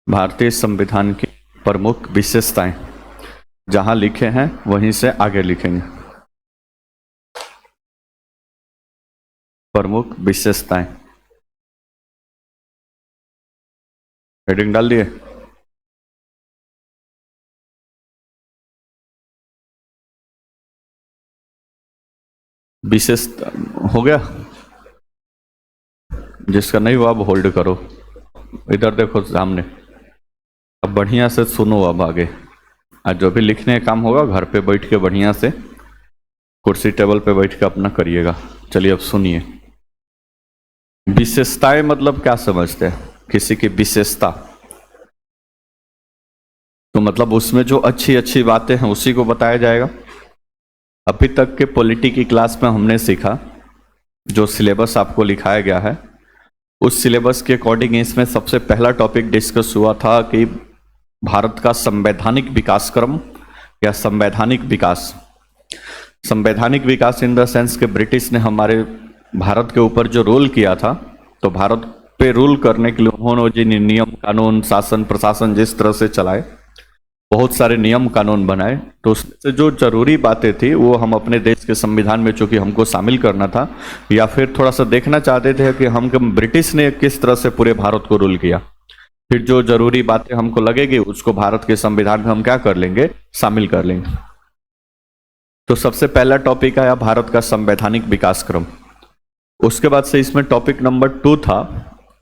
भारतीय संविधान की प्रमुख विशेषताएं जहां लिखे हैं वहीं से आगे लिखेंगे। प्रमुख विशेषताएं हेडिंग डाल दिए। विशेष हो गया, जिसका नहीं हुआ अब होल्ड करो, इधर देखो सामने। अब बढ़िया से सुनो, अब आगे आज जो भी लिखने का काम होगा घर पे बैठ के बढ़िया से कुर्सी टेबल पे बैठ के अपना करिएगा। चलिए अब सुनिए। विशेषताएं मतलब क्या समझते हैं? किसी की विशेषता तो मतलब उसमें जो अच्छी अच्छी बातें हैं उसी को बताया जाएगा। अभी तक के पॉलिटी की क्लास में हमने सीखा, जो सिलेबस आपको लिखाया गया है उस सिलेबस के अकॉर्डिंग इसमें सबसे पहला टॉपिक डिस्कस हुआ था कि भारत का संवैधानिक विकास क्रम या संवैधानिक विकास। संवैधानिक विकास इन द सेंस कि ब्रिटिश ने हमारे भारत के ऊपर जो रूल किया था, तो भारत पे रूल करने के लिए उन्होंने जो नियम कानून शासन प्रशासन जिस तरह से चलाए, बहुत सारे नियम कानून बनाए, तो उससे जो जरूरी बातें थी वो हम अपने देश के संविधान में चूंकि हमको शामिल करना था, या फिर थोड़ा सा देखना चाहते थे कि हम ब्रिटिश ने किस तरह से पूरे भारत को रूल किया, फिर जो जरूरी बातें हमको लगेगी उसको भारत के संविधान में हम क्या कर लेंगे, शामिल कर लेंगे। तो सबसे पहला टॉपिक आया भारत का संवैधानिक विकास क्रम। उसके बाद से इसमें टॉपिक नंबर 2 था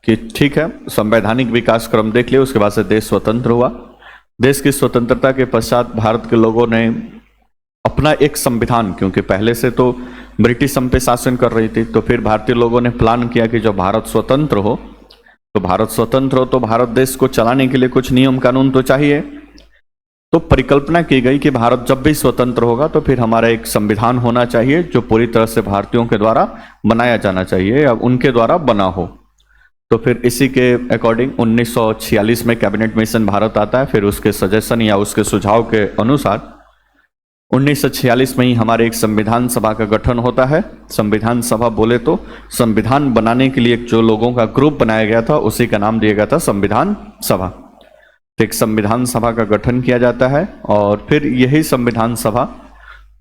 कि ठीक है संवैधानिक विकास क्रम देख लिया, उसके बाद से देश स्वतंत्र हुआ। देश की स्वतंत्रता के पश्चात भारत के लोगों ने अपना एक संविधान, क्योंकि पहले से तो ब्रिटिश हम पे शासन कर रही थी, तो फिर भारतीय लोगों ने प्लान किया कि जब भारत स्वतंत्र हो तो भारत देश को चलाने के लिए कुछ नियम कानून तो चाहिए। तो परिकल्पना की गई कि भारत जब भी स्वतंत्र होगा तो फिर हमारा एक संविधान होना चाहिए जो पूरी तरह से भारतीयों के द्वारा बनाया जाना चाहिए या उनके द्वारा बना हो। तो फिर इसी के अकॉर्डिंग 1946 में कैबिनेट मिशन भारत आता है। फिर उसके सजेशन या उसके सुझाव के अनुसार 1946 में ही हमारे एक संविधान सभा का गठन होता है। संविधान सभा बोले तो संविधान बनाने के लिए जो लोगों का ग्रुप बनाया गया था उसी का नाम दिया गया था संविधान सभा। तो एक संविधान सभा का गठन किया जाता है और फिर यही संविधान सभा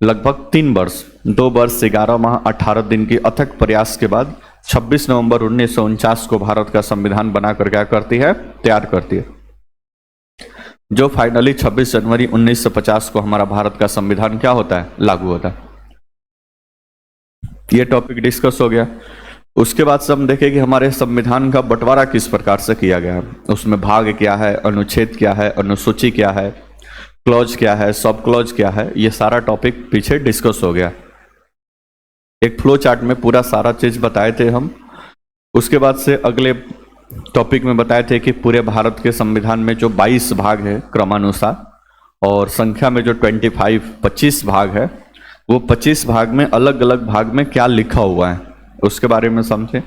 लगभग 3 वर्ष 2 वर्ष 11 माह 18 दिन की अथक प्रयास के बाद 26 नवंबर 1949 को भारत का संविधान बनाकर क्या करती है, तैयार करती है, जो फाइनली 26 जनवरी 1950 को हमारा भारत का संविधान क्या होता है, लागू होता है। ये टॉपिक डिस्कस हो गया। उसके बाद से हम देखें कि हमारे संविधान का बंटवारा किस प्रकार से किया गया है, उसमें भाग क्या है, अनुच्छेद क्या है, अनुसूची क्या है, क्लॉज क्या है, सब क्लॉज क्या है, ये सारा टॉपिक पीछे डिस्कस हो गया। एक फ्लो चार्ट में पूरा सारा चीज बताए थे हम। उसके बाद से अगले टॉपिक में बताए थे कि पूरे भारत के संविधान में जो 22 भाग है क्रमानुसार, और संख्या में जो 25 भाग है, वो 25 भाग में अलग अलग भाग में क्या लिखा हुआ है उसके बारे में समझे।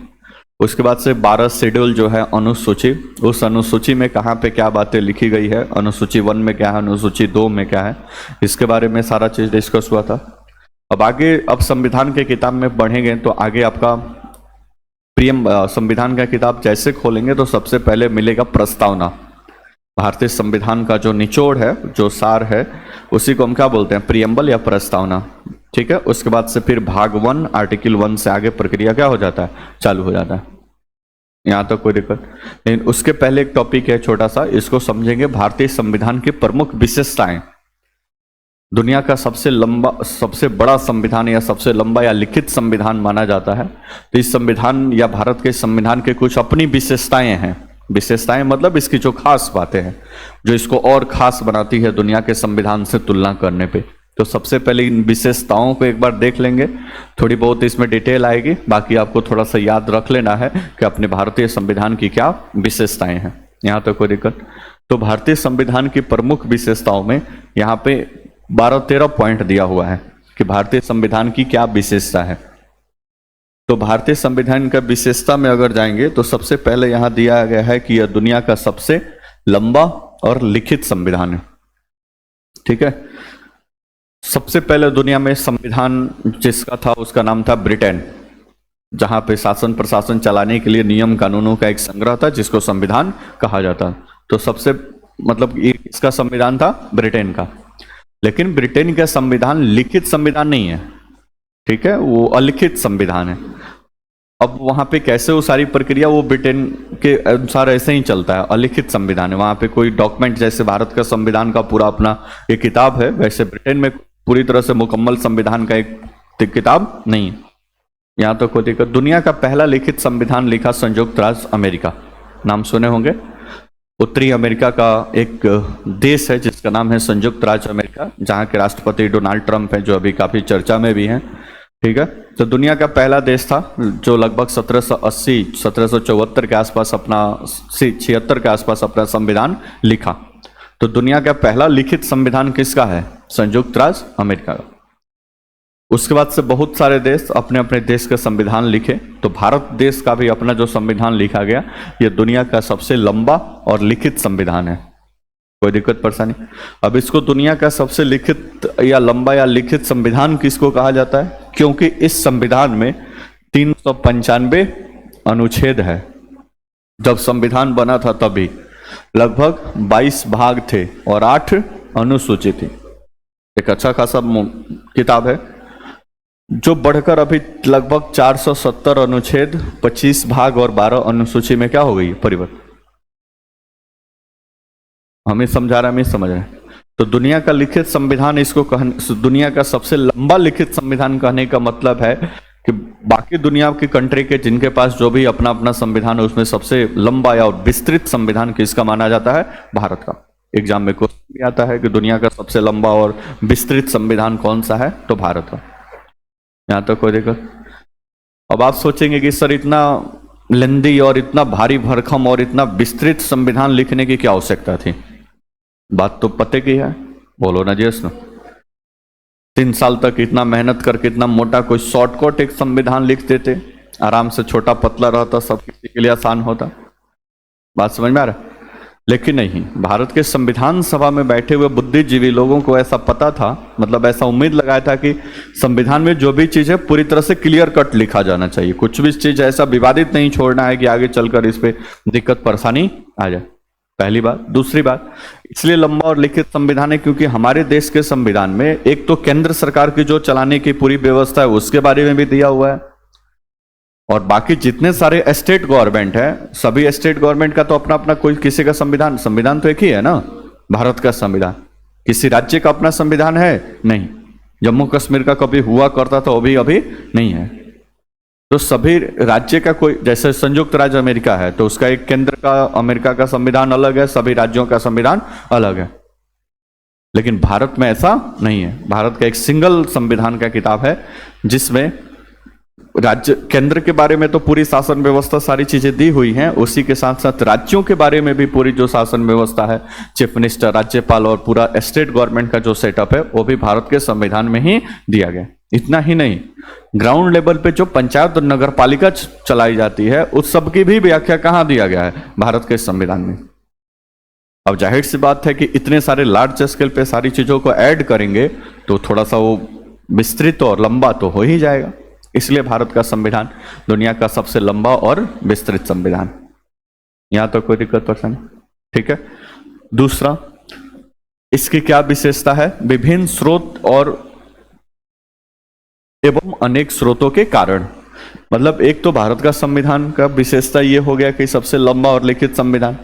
उसके बाद से 12 शेड्यूल जो है अनुसूची, उस अनुसूची में कहाँ पे क्या बातें लिखी गई है, अनुसूची 1 में क्या है, अनुसूची 2 में क्या है, इसके बारे में सारा चीज डिस्कस हुआ था। अब आगे अब संविधान के किताब में बढ़ेंगे तो आगे आपका संविधान का किताब जैसे खोलेंगे तो सबसे पहले मिलेगा प्रस्तावना। भारतीय संविधान का जो निचोड़ है, जो सार है, उसी को हम क्या बोलते हैं, प्रियम्बल या प्रस्तावना। ठीक है। उसके बाद से फिर भाग 1 आर्टिकल 1 से आगे प्रक्रिया क्या हो जाता है, चालू हो जाता है। यहां तक कोई दिक्कत। लेकिन उसके पहले एक टॉपिक है छोटा सा, इसको समझेंगे, भारतीय संविधान की प्रमुख विशेषताएं। दुनिया का सबसे बड़ा संविधान या सबसे लंबा या लिखित संविधान माना जाता है। तो इस संविधान या भारत के संविधान के कुछ अपनी विशेषताएं हैं। विशेषताएं मतलब इसकी जो खास बातें हैं, जो इसको और खास बनाती है दुनिया के संविधान से तुलना करने पे। तो सबसे पहले इन विशेषताओं को एक बार देख लेंगे, थोड़ी बहुत इसमें डिटेल आएगी, बाकी आपको थोड़ा सा याद रख लेना है कि अपने भारतीय संविधान की क्या विशेषताएं हैं। यहाँ तो कोई दिक्कत। तो भारतीय संविधान की प्रमुख विशेषताओं में यहाँ पे 12-13 पॉइंट दिया हुआ है कि भारतीय संविधान की क्या विशेषता है। तो भारतीय संविधान का विशेषता में अगर जाएंगे तो सबसे पहले यहां दिया गया है कि यह दुनिया का सबसे लंबा और लिखित संविधान है। ठीक है। सबसे पहले दुनिया में संविधान जिसका था उसका नाम था ब्रिटेन, जहां पे शासन प्रशासन चलाने के लिए नियम कानूनों का एक संग्रह था जिसको संविधान कहा जाता। तो सबसे मतलब ये किसका संविधान था? ब्रिटेन का। लेकिन ब्रिटेन का संविधान लिखित संविधान नहीं है, ठीक है, वो अलिखित संविधान है। अब वहां पे कैसे वो सारी प्रक्रिया, वो ब्रिटेन के अनुसार ऐसे ही चलता है, अलिखित संविधान है। वहां पे कोई डॉक्यूमेंट, जैसे भारत का संविधान का पूरा अपना एक किताब है, वैसे ब्रिटेन में पूरी तरह से मुकम्मल संविधान का एक किताब नहीं है। यहां तो कोई दिक्कत। दुनिया का पहला लिखित संविधान लिखा संयुक्त राज्य अमेरिका, नाम सुने होंगे। उत्तरी अमेरिका का एक देश है जिसका नाम है संयुक्त राज्य अमेरिका, जहां के राष्ट्रपति डोनाल्ड ट्रंप हैं, जो अभी काफी चर्चा में भी हैं, ठीक है। तो दुनिया का पहला देश था जो लगभग 1780 1774 के आसपास अपना 76 के आसपास अपना संविधान लिखा। तो दुनिया का पहला लिखित संविधान किसका है? संयुक्त राज्य अमेरिका का। उसके बाद से बहुत सारे देश अपने अपने देश के संविधान लिखे। तो भारत देश का भी अपना जो संविधान लिखा गया, यह दुनिया का सबसे लंबा और लिखित संविधान है। कोई दिक्कत परेशानी? अब इसको दुनिया का सबसे लिखित या लंबा या लिखित संविधान किसको कहा जाता है? क्योंकि इस संविधान में 395 अनुच्छेद है। जब संविधान बना था तभी लगभग 22 भाग थे और 8 अनुसूची थी। एक अच्छा खासा किताब है, जो बढ़कर अभी लगभग 470 अनुच्छेद, 25 भाग और 12 अनुसूची में क्या हो गई? परिवर्तन। हमें समझा रहा है, हमें समझ रहे हैं। तो दुनिया का लिखित संविधान, इसको दुनिया का सबसे लंबा लिखित संविधान कहने का मतलब है कि बाकी दुनिया की कंट्री के जिनके पास जो भी अपना अपना संविधान है, उसमें सबसे लंबा या विस्तृत संविधान किसका माना जाता है? भारत का। एग्जाम में क्वेश्चन भी आता है कि दुनिया का सबसे लंबा और विस्तृत संविधान कौन सा है? तो भारत का। यहां तक कोई दिक्कत? अब आप सोचेंगे कि सर इतना लंबी और इतना भारी भरकम और इतना विस्तृत संविधान लिखने की क्या आवश्यकता थी? बात तो पते की है, बोलो ना जी। 3 साल तक इतना मेहनत करके इतना मोटा कोई शॉर्टकट एक संविधान लिख देते, आराम से, छोटा पतला रहता, सब किसी के लिए आसान होता। बात समझ में आ रहा? लेकिन नहीं, भारत के संविधान सभा में बैठे हुए बुद्धिजीवी लोगों को ऐसा पता था, मतलब ऐसा उम्मीद लगाया था कि संविधान में जो भी चीज है पूरी तरह से क्लियर कट लिखा जाना चाहिए, कुछ भी चीज ऐसा विवादित नहीं छोड़ना है कि आगे चलकर इस पे दिक्कत परेशानी आ जाए। पहली बात। दूसरी बात, इसलिए लंबा और लिखित संविधान है क्योंकि हमारे देश के संविधान में एक तो केंद्र सरकार की जो चलाने की पूरी व्यवस्था है उसके बारे में भी दिया हुआ है, और बाकी जितने सारे स्टेट गवर्नमेंट है, सभी स्टेट गवर्नमेंट का तो अपना अपना, कोई किसी का संविधान तो एक ही है ना, भारत का संविधान। किसी राज्य का अपना संविधान है नहीं। जम्मू कश्मीर का कभी हुआ करता था, वो भी अभी नहीं है। तो सभी राज्य का कोई, जैसे संयुक्त राज्य अमेरिका है तो उसका एक केंद्र का, अमेरिका का संविधान अलग है, सभी राज्यों का संविधान अलग है। लेकिन भारत में ऐसा नहीं है। भारत का एक सिंगल संविधान का किताब है जिसमें राज्य, केंद्र के बारे में तो पूरी शासन व्यवस्था सारी चीजें दी हुई हैं, उसी के साथ साथ राज्यों के बारे में भी पूरी जो शासन व्यवस्था है, चीफ मिनिस्टर, राज्यपाल और पूरा स्टेट गवर्नमेंट का जो सेटअप है, वो भी भारत के संविधान में ही दिया गया। इतना ही नहीं, ग्राउंड लेवल पे जो पंचायत और नगर पालिका चलाई जाती है, उस सब की भी व्याख्या कहां दिया गया है? भारत के संविधान में। अब जाहिर सी बात है कि इतने सारे लार्ज स्केल पे सारी चीजों को ऐड करेंगे तो थोड़ा सा वो विस्तृत और लंबा तो हो ही जाएगा। इसलिए भारत का संविधान दुनिया का सबसे लंबा और विस्तृत संविधान। यहां तो कोई दिक्कत परेशानी? ठीक है। दूसरा, इसकी क्या विशेषता है? विभिन्न स्रोत और एवं अनेक स्रोतों के कारण। मतलब एक तो भारत का संविधान का विशेषता ये हो गया कि सबसे लंबा और लिखित संविधान।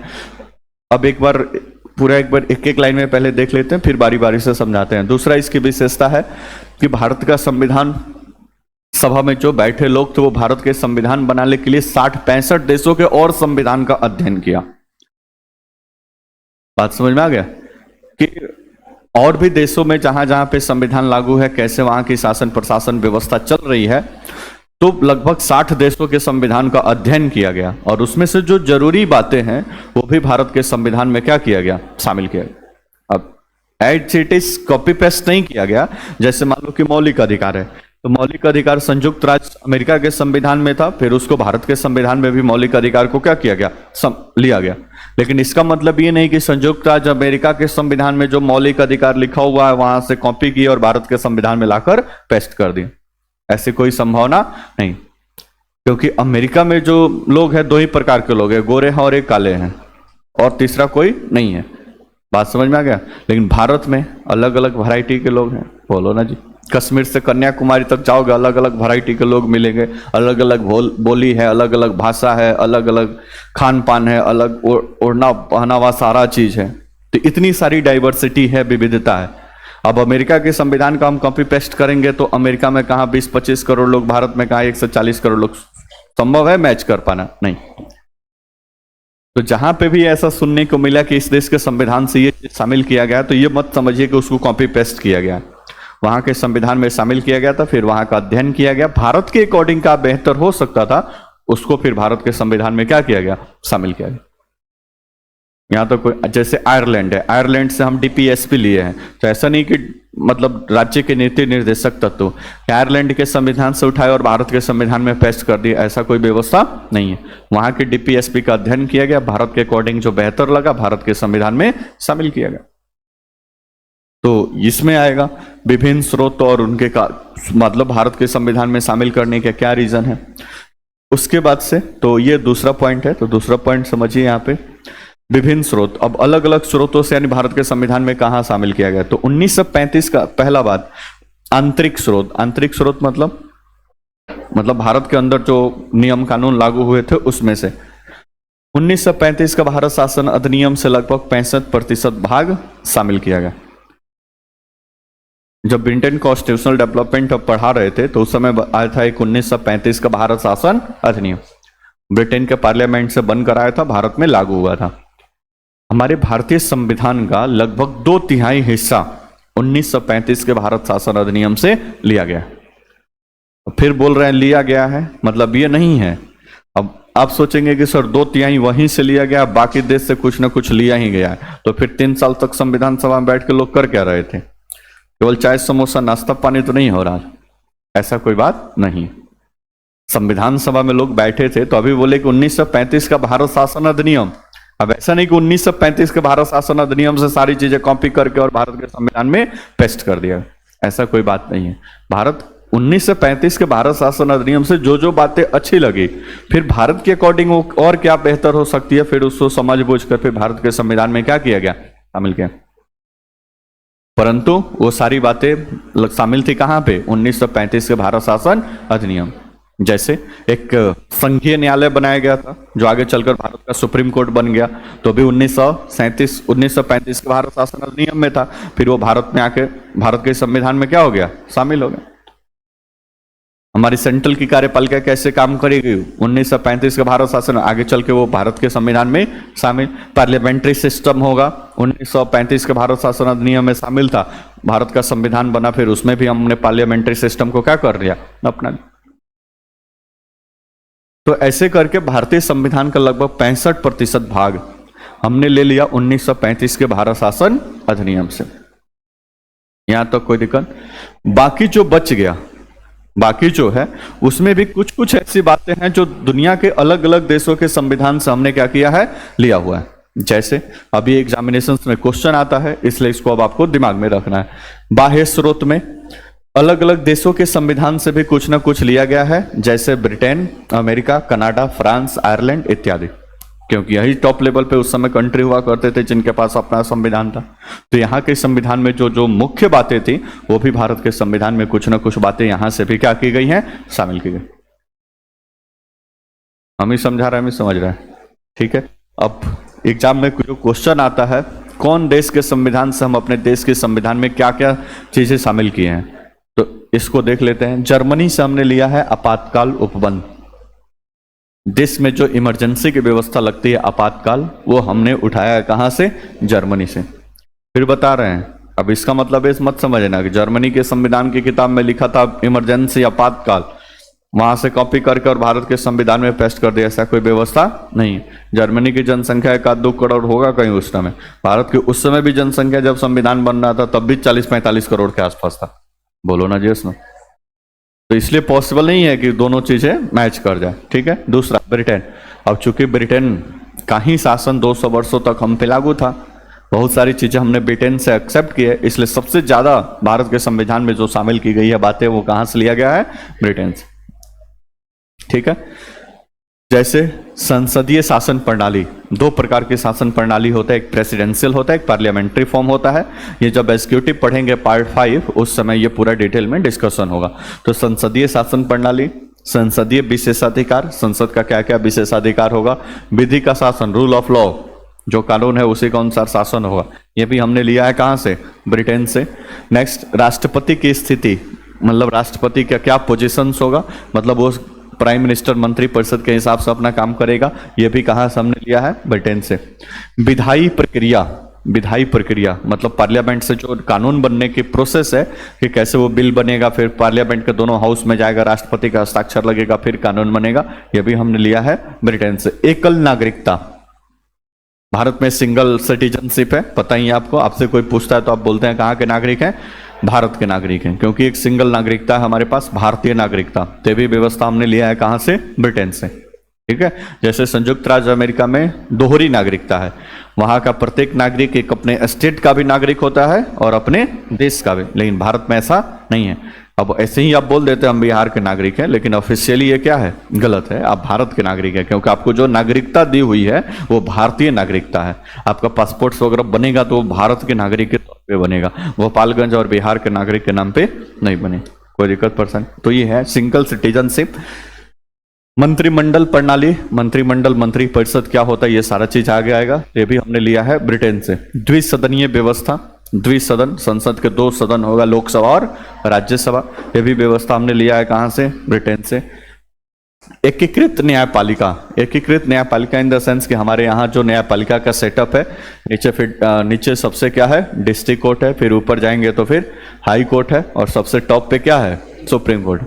अब एक बार एक एक लाइन में पहले देख लेते हैं, फिर बारी बारी से समझाते हैं। दूसरा, इसकी विशेषता है कि भारत का संविधान सभा में जो बैठे लोग थे वो भारत के संविधान बनाने के लिए 60-65 देशों के और संविधान का अध्ययन किया। बात समझ में आ गया कि और भी देशों में जहां जहां पे संविधान लागू है, कैसे वहां की शासन प्रशासन व्यवस्था चल रही है, तो लगभग 60 देशों के संविधान का अध्ययन किया गया, और उसमें से जो जरूरी बातें हैं वो भी भारत के संविधान में क्या किया गया? शामिल किया गया। अब as it is copy paste नहीं किया गया। जैसे मान लो कि मौलिक अधिकार है, तो मौलिक अधिकार संयुक्त राज्य अमेरिका के संविधान में था, फिर उसको भारत के संविधान में भी मौलिक अधिकार को क्या किया गया? लिया गया। लेकिन इसका मतलब ये नहीं कि संयुक्त राज्य अमेरिका के संविधान में जो मौलिक अधिकार लिखा हुआ है वहां से कॉपी की और भारत के संविधान में लाकर पेस्ट कर दी। ऐसी कोई संभावना नहीं, क्योंकि अमेरिका में जो लोग हैं 2 ही प्रकार के लोग हैं, गोरे हैं और एक काले हैं। और तीसरा कोई नहीं है। बात समझ में आ गया। लेकिन भारत में अलग अलग वैरायटी के लोग हैं, बोलो ना जी। कश्मीर से कन्याकुमारी तक जाओगे, अलग अलग वैरायटी के लोग मिलेंगे, अलग अलग बोली है, अलग अलग भाषा है, अलग अलग खान पान है, अलग ओढ़ना पहनावा, सारा चीज है। तो इतनी सारी डाइवर्सिटी है, विविधता है। अब अमेरिका के संविधान का हम कॉपी पेस्ट करेंगे तो अमेरिका में कहाँ 20-25 करोड़ लोग, भारत में कहाँ 140 करोड़ लोग, संभव है मैच कर पाना? नहीं। तो जहां पे भी ऐसा सुनने को मिला कि इस देश के संविधान से ये शामिल किया गया, तो ये मत समझिए कि उसको कॉपी पेस्ट किया गया। वहां के संविधान में शामिल किया गया था, फिर वहां का अध्ययन किया गया, भारत के अकॉर्डिंग का बेहतर हो सकता था, उसको फिर भारत के संविधान में क्या किया गया, शामिल किया गया। यहां तो कोई, जैसे आयरलैंड है, आयरलैंड से हम डीपीएसपी लिए हैं, तो ऐसा नहीं कि मतलब राज्य के नीति निर्देशक तत्व आयरलैंड के संविधान से उठाए और भारत के संविधान में पेस्ट कर दिए, ऐसा कोई व्यवस्था नहीं है। वहां के डीपीएसपी का अध्ययन किया गया, भारत के अकॉर्डिंग जो बेहतर लगा भारत के संविधान में शामिल किया गया। तो इसमें आएगा विभिन्न स्रोत और उनके का मतलब भारत के संविधान में शामिल करने का क्या रीजन है। उसके बाद से तो ये दूसरा पॉइंट है, तो दूसरा पॉइंट समझिए यहाँ पे विभिन्न स्रोत। अब अलग अलग स्रोतों से यानी भारत के संविधान में कहां शामिल किया गया, तो 1935 का पहला बात आंतरिक स्रोत। आंतरिक स्रोत मतलब भारत के अंदर जो नियम कानून लागू हुए थे उसमें से 1935 का भारत शासन अधिनियम से लगभग 65% भाग शामिल किया गया। जब ब्रिटेन कॉन्स्टिट्यूशनल डेवलपमेंट अब पढ़ा रहे थे तो उस समय आया था एक 1935 का भारत शासन अधिनियम, ब्रिटेन के पार्लियामेंट से बनकर आया था, भारत में लागू हुआ था। हमारे भारतीय संविधान का लगभग 2/3 हिस्सा 1935 के भारत शासन अधिनियम से लिया गया। फिर बोल रहे हैं लिया गया है, मतलब ये नहीं है। अब आप सोचेंगे कि सर 2/3 वहीं से लिया गया, बाकी देश से कुछ ना कुछ लिया ही गया है, तो फिर 3 साल तक संविधान सभा में बैठ के लोग कर क्या रहे थे? केवल चाय समोसा नाश्ता पानी तो नहीं हो रहा, ऐसा कोई बात नहीं। संविधान सभा में लोग बैठे थे तो अभी बोले कि 1935 का भारत शासन अधिनियम। अब ऐसा नहीं कि 1935 के भारत शासन अधिनियम से सारी चीजें कॉपी करके और भारत के संविधान में पेस्ट कर दिया, ऐसा कोई बात नहीं है। भारत 1935 के भारत शासन अधिनियम से जो जो बातें अच्छी लगी, फिर भारत के अकॉर्डिंग और क्या बेहतर हो सकती है, फिर उसको समझ बूझ कर फिर भारत के संविधान में क्या किया गया, शामिल किया। परंतु वो सारी बातें शामिल थी कहां पे, 1935 के भारत शासन अधिनियम। जैसे एक संघीय न्यायालय बनाया गया था जो आगे चलकर भारत का सुप्रीम कोर्ट बन गया, तो भी 1935 के भारत शासन अधिनियम में था, फिर वो भारत में आके भारत के संविधान में क्या हो गया, शामिल हो गया। हमारी सेंट्रल की कार्यपालिका कैसे काम करेगी, 1935 के भारत शासन, आगे चल के वो भारत के संविधान में शामिल। पार्लियामेंट्री सिस्टम होगा, 1935 के भारत शासन अधिनियम में शामिल था, भारत का संविधान बना, फिर उसमें भी हमने पार्लियामेंट्री सिस्टम को क्या कर दिया, अपना। तो ऐसे करके भारतीय संविधान का लगभग 65% भाग हमने ले लिया 1935 के भारत शासन अधिनियम से। यहां तक कोई दिक्कत। बाकी जो बच गया, बाकी जो है उसमें भी कुछ कुछ ऐसी बातें हैं जो दुनिया के अलग अलग देशों के संविधान से हमने क्या किया है, लिया हुआ है। जैसे अभी एग्जामिनेशन में क्वेश्चन आता है, इसलिए इसको अब आपको दिमाग में रखना है। बाह्य स्रोत में अलग अलग देशों के संविधान से भी कुछ ना कुछ लिया गया है, जैसे Britain, America, Canada, France, Ireland इत्यादि, क्योंकि यही टॉप लेवल पे उस समय कंट्री हुआ करते थे जिनके पास अपना संविधान था। तो यहाँ के संविधान में जो जो मुख्य बातें थी वो भी भारत के संविधान में कुछ ना कुछ बातें यहाँ से भी क्या की गई हैं, शामिल की गई। हम ही समझा रहे हैं, हम ही समझ रहे हैं, ठीक है। अब एग्जाम में जो क्वेश्चन आता है, कौन देश के संविधान से हम अपने देश के संविधान में क्या क्या चीजें शामिल किए हैं, तो इसको देख लेते हैं। जर्मनी से हमने लिया है आपातकाल उपबंध। देश में जो इमरजेंसी की व्यवस्था लगती है आपातकाल, वो हमने उठाया है कहां से, जर्मनी से। फिर बता रहे हैं, अब इसका मतलब इस मत समझना कि जर्मनी के संविधान की किताब में लिखा था इमरजेंसी आपातकाल, वहां से कॉपी करके और भारत के संविधान में पेस्ट कर दिया, ऐसा कोई व्यवस्था नहीं। जर्मनी की जनसंख्या 1-2 करोड़ होगा कहीं उस समय। भारत की उस समय भी जनसंख्या जब संविधान बन रहा था तब भी 40-45 करोड़ के आसपास था, बोलो ना जी उसमें। तो इसलिए पॉसिबल नहीं है कि दोनों चीजें मैच कर जाए, ठीक है। दूसरा ब्रिटेन, अब चूंकि ब्रिटेन का ही शासन 200 वर्षों तक हम पे लागू था, बहुत सारी चीजें हमने ब्रिटेन से एक्सेप्ट की है, इसलिए सबसे ज्यादा भारत के संविधान में जो शामिल की गई है बातें वो कहां से लिया गया है, ब्रिटेन से, ठीक है। जैसे संसदीय शासन प्रणाली, दो प्रकार की शासन प्रणाली होता है, एक प्रेसिडेंशियल होता है, एक पार्लियामेंट्री फॉर्म होता है। ये जब एग्जीक्यूटिव पढ़ेंगे पार्ट 5 उस समय ये पूरा डिटेल में डिस्कशन होगा। तो संसदीय शासन प्रणाली, संसदीय विशेषाधिकार, संसद का क्या क्या विशेषाधिकार होगा, विधि का शासन, रूल ऑफ लॉ, जो कानून है उसी के अनुसार शासन होगा। ये भी हमने लिया है कहाँ से, ब्रिटेन से। नेक्स्ट, राष्ट्रपति की स्थिति, मतलब राष्ट्रपति का क्या पोजीशंस होगा, मतलब वो प्राइम मिनिस्टर मंत्री परिषद के हिसाब से अपना काम करेगा। ये भी कहाँ से हमने लिया है, ब्रिटेन से। विधायी प्रक्रिया, विधायी प्रक्रिया मतलब पार्लियामेंट से जो कानून बनने की प्रोसेस है कि कैसे वो बिल बनेगा, फिर पार्लियामेंट के दोनों हाउस में जाएगा, राष्ट्रपति का हस्ताक्षर लगेगा, फिर कानून बनेगा। ये भी हमने लिया है ब्रिटेन से। एकल नागरिकता, भारत में सिंगल सिटीजनशिप है, पता ही है आपको। आपसे कोई पूछता है तो आप बोलते हैं कहाँ के नागरिक हैं, भारत के नागरिक हैं, क्योंकि एक सिंगल नागरिकता है हमारे पास, भारतीय नागरिकता। तो भी व्यवस्था हमने लिया है कहाँ से, ब्रिटेन से। ठीक है। जैसे संयुक्त राज्य अमेरिका में दोहरी नागरिकता है, वहां का प्रत्येक नागरिक एक अपने स्टेट का भी नागरिक होता है और अपने देश का भी, लेकिन भारत में ऐसा नहीं है। अब ऐसे ही आप बोल देते हैं हम बिहार के नागरिक हैं, लेकिन ऑफिशियली ये क्या है, गलत है, आप भारत के नागरिक हैं, क्योंकि आपको जो नागरिकता दी हुई है वो भारतीय नागरिकता है। आपका पासपोर्ट वगैरह बनेगा तो वो भारत के नागरिक के तौर पे बनेगा, गोपालगंज और बिहार के नागरिक के नाम पे नहीं बने। कोई दिक्कत पर्सन, तो ये है सिंगल सिटीजनशिप। मंत्रिमंडल प्रणाली, मंत्रिमंडल मंत्री परिषद क्या होता है, ये सारा चीज आगे आएगा। ये भी हमने लिया है ब्रिटेन से। द्विसदनीय व्यवस्था, द्विसदन, संसद के 2 सदन होगा, लोकसभा और राज्यसभा। ये भी व्यवस्था हमने लिया है कहां से, ब्रिटेन से। एकीकृत न्यायपालिका, एकीकृत न्यायपालिका इन द सेंस कि हमारे यहाँ जो न्यायपालिका का सेटअप है, नीचे फिर नीचे सबसे क्या है, डिस्ट्रिक्ट कोर्ट है, फिर ऊपर जाएंगे तो फिर हाई कोर्ट है, और सबसे टॉप पे क्या है, सुप्रीम कोर्ट।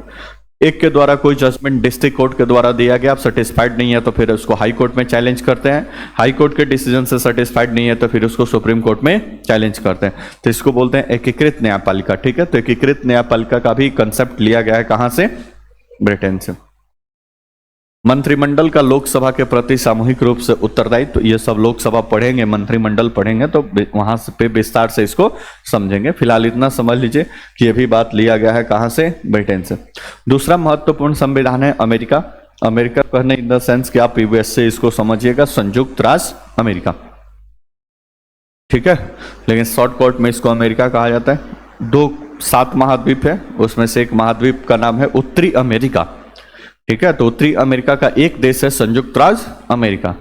एक के द्वारा कोई जजमेंट डिस्ट्रिक्ट कोर्ट के द्वारा दिया गया, आप सेटिस्फाइड नहीं है तो फिर उसको हाई कोर्ट में चैलेंज करते हैं, हाई कोर्ट के डिसीजन से सेटिस्फाइड नहीं है तो फिर उसको सुप्रीम कोर्ट में चैलेंज करते हैं। तो इसको बोलते हैं एकीकृत न्यायपालिका। ठीक है। तो एकीकृत न्यायपालिका का भी कंसेप्ट लिया गया है कहां से, ब्रिटेन से। मंत्रिमंडल का लोकसभा के प्रति सामूहिक रूप से उत्तरदायित्व, तो ये सब लोकसभा पढ़ेंगे, मंत्रिमंडल पढ़ेंगे तो वहां से पे विस्तार से इसको समझेंगे। फिलहाल इतना समझ लीजिए कि ये भी बात लिया गया है कहां से, ब्रिटेन से। दूसरा महत्वपूर्ण संविधान है अमेरिका। अमेरिका कहने इन द सेंस कि आप यूएस से इसको समझिएगा, संयुक्त राज्य अमेरिका। ठीक है। लेकिन शॉर्टकट में इसको अमेरिका कहा जाता है। 7 महाद्वीप है, उसमें से एक महाद्वीप का नाम है उत्तरी अमेरिका। ठीक है। तो उत्तरी अमेरिका का एक देश है संयुक्त राज्य अमेरिका।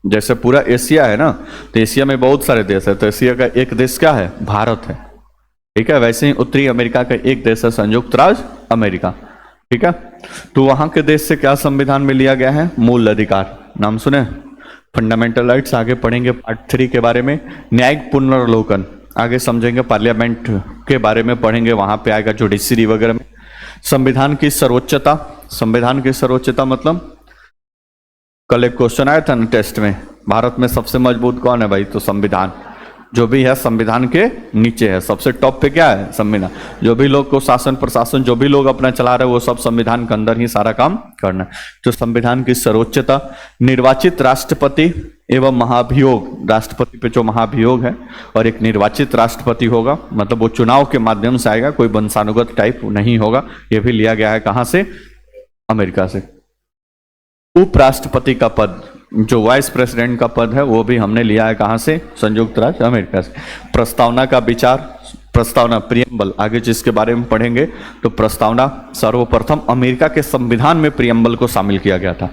जैसे पूरा एशिया है ना, तो एशिया में बहुत सारे देश है, तो एशिया का एक देश क्या है, भारत है। ठीक है। वैसे ही उत्तरी अमेरिका का एक देश है संयुक्त राज्य अमेरिका। ठीक है। तो वहां के देश से क्या संविधान में लिया गया है, मूल अधिकार, नाम सुने, फंडामेंटल राइट्स। आगे पढ़ेंगे पार्ट 3 के बारे में। न्यायिक पुनर्वलोकन आगे समझेंगे, पार्लियामेंट के बारे में पढ़ेंगे, वहां पे आएगा जुडिशरी वगैरह में। संविधान की सर्वोच्चता, संविधान की सर्वोच्चता मतलब कल एक क्वेश्चन आया था ना टेस्ट में, भारत में सबसे मजबूत कौन है भाई, तो संविधान। जो भी है संविधान के नीचे है, सबसे टॉप पे क्या है, संविधान। जो भी लोग को शासन प्रशासन जो भी लोग अपना चला रहे हैं वो सब संविधान के अंदर ही सारा काम करना है। तो संविधान की सर्वोच्चता। निर्वाचित राष्ट्रपति एवं महाभियोग, राष्ट्रपति पे जो महाभियोग है, और एक निर्वाचित राष्ट्रपति होगा, मतलब वो चुनाव के माध्यम से आएगा, कोई वंशानुगत टाइप नहीं होगा। यह भी लिया गया है कहां से, अमेरिका से। उपराष्ट्रपति का पद, जो वाइस प्रेसिडेंट का पद है, वो भी हमने लिया है कहां से, संयुक्त राज्य अमेरिका से। प्रस्तावना का विचार, प्रस्तावना प्रियम्बल, आगे जिसके बारे में पढ़ेंगे, तो प्रस्तावना सर्वप्रथम अमेरिका के संविधान में प्रियम्बल को शामिल किया गया था,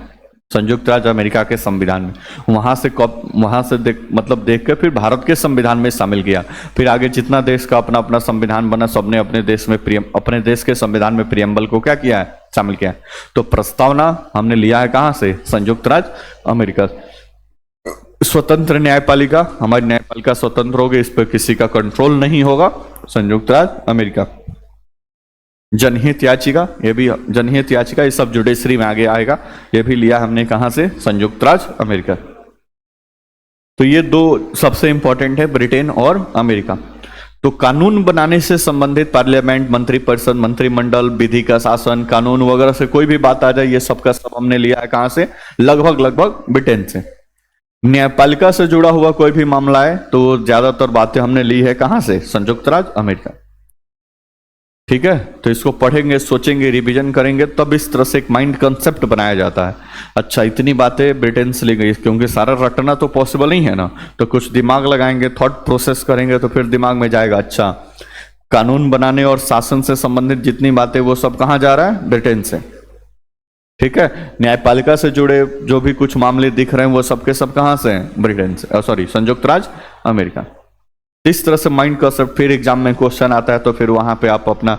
संयुक्त राज्य अमेरिका के संविधान में। वहां से देख के फिर भारत के संविधान में शामिल किया। फिर आगे जितना देश का अपना अपना संविधान बना, सबने अपने देश के संविधान में प्रियम्बल को क्या किया है, शामिल किया है। तो प्रस्तावना हमने लिया है कहां से, संयुक्त राज्य अमेरिका। स्वतंत्र न्यायपालिका, हमारी न्यायपालिका स्वतंत्र होगी, इस पर किसी का कंट्रोल नहीं होगा, संयुक्त राज्य अमेरिका। जनहित याचिका, ये भी जनहित याचिका, ये सब जुडिशरी में आगे आएगा। ये भी लिया हमने कहां से, संयुक्त राज्य अमेरिका। तो ये 2 सबसे इंपॉर्टेंट है, ब्रिटेन और अमेरिका। तो कानून बनाने से संबंधित पार्लियामेंट, मंत्रिपरिषद, मंत्रिमंडल, विधि का शासन, कानून वगैरह से कोई भी बात आ जाए, ये सबका सब हमने लिया है कहां से, लगभग ब्रिटेन से। न्यायपालिका से जुड़ा हुआ कोई भी मामला है तो ज्यादातर बातें हमने ली है कहां से, संयुक्त राज्य अमेरिका। ठीक है, तो इसको पढ़ेंगे, सोचेंगे, रिवीजन करेंगे, तब इस तरह से एक माइंड कंसेप्ट बनाया जाता है। अच्छा, इतनी बातें ब्रिटेन से ली गई, क्योंकि सारा रटना तो पॉसिबल नहीं है ना, तो कुछ दिमाग लगाएंगे, थॉट प्रोसेस करेंगे, तो फिर दिमाग में जाएगा अच्छा कानून बनाने और शासन से संबंधित जितनी बातें वो सब कहाँ जा रहा है, ब्रिटेन से। ठीक है, न्यायपालिका से जुड़े जो भी कुछ मामले दिख रहे हैं वो सबके सब कहाँ से हैं, ब्रिटेन से, सॉरी संयुक्त राज्य अमेरिका। इस तरह से माइंड कंसेप्ट, फिर एग्जाम में क्वेश्चन आता है तो फिर वहां पे आप अपना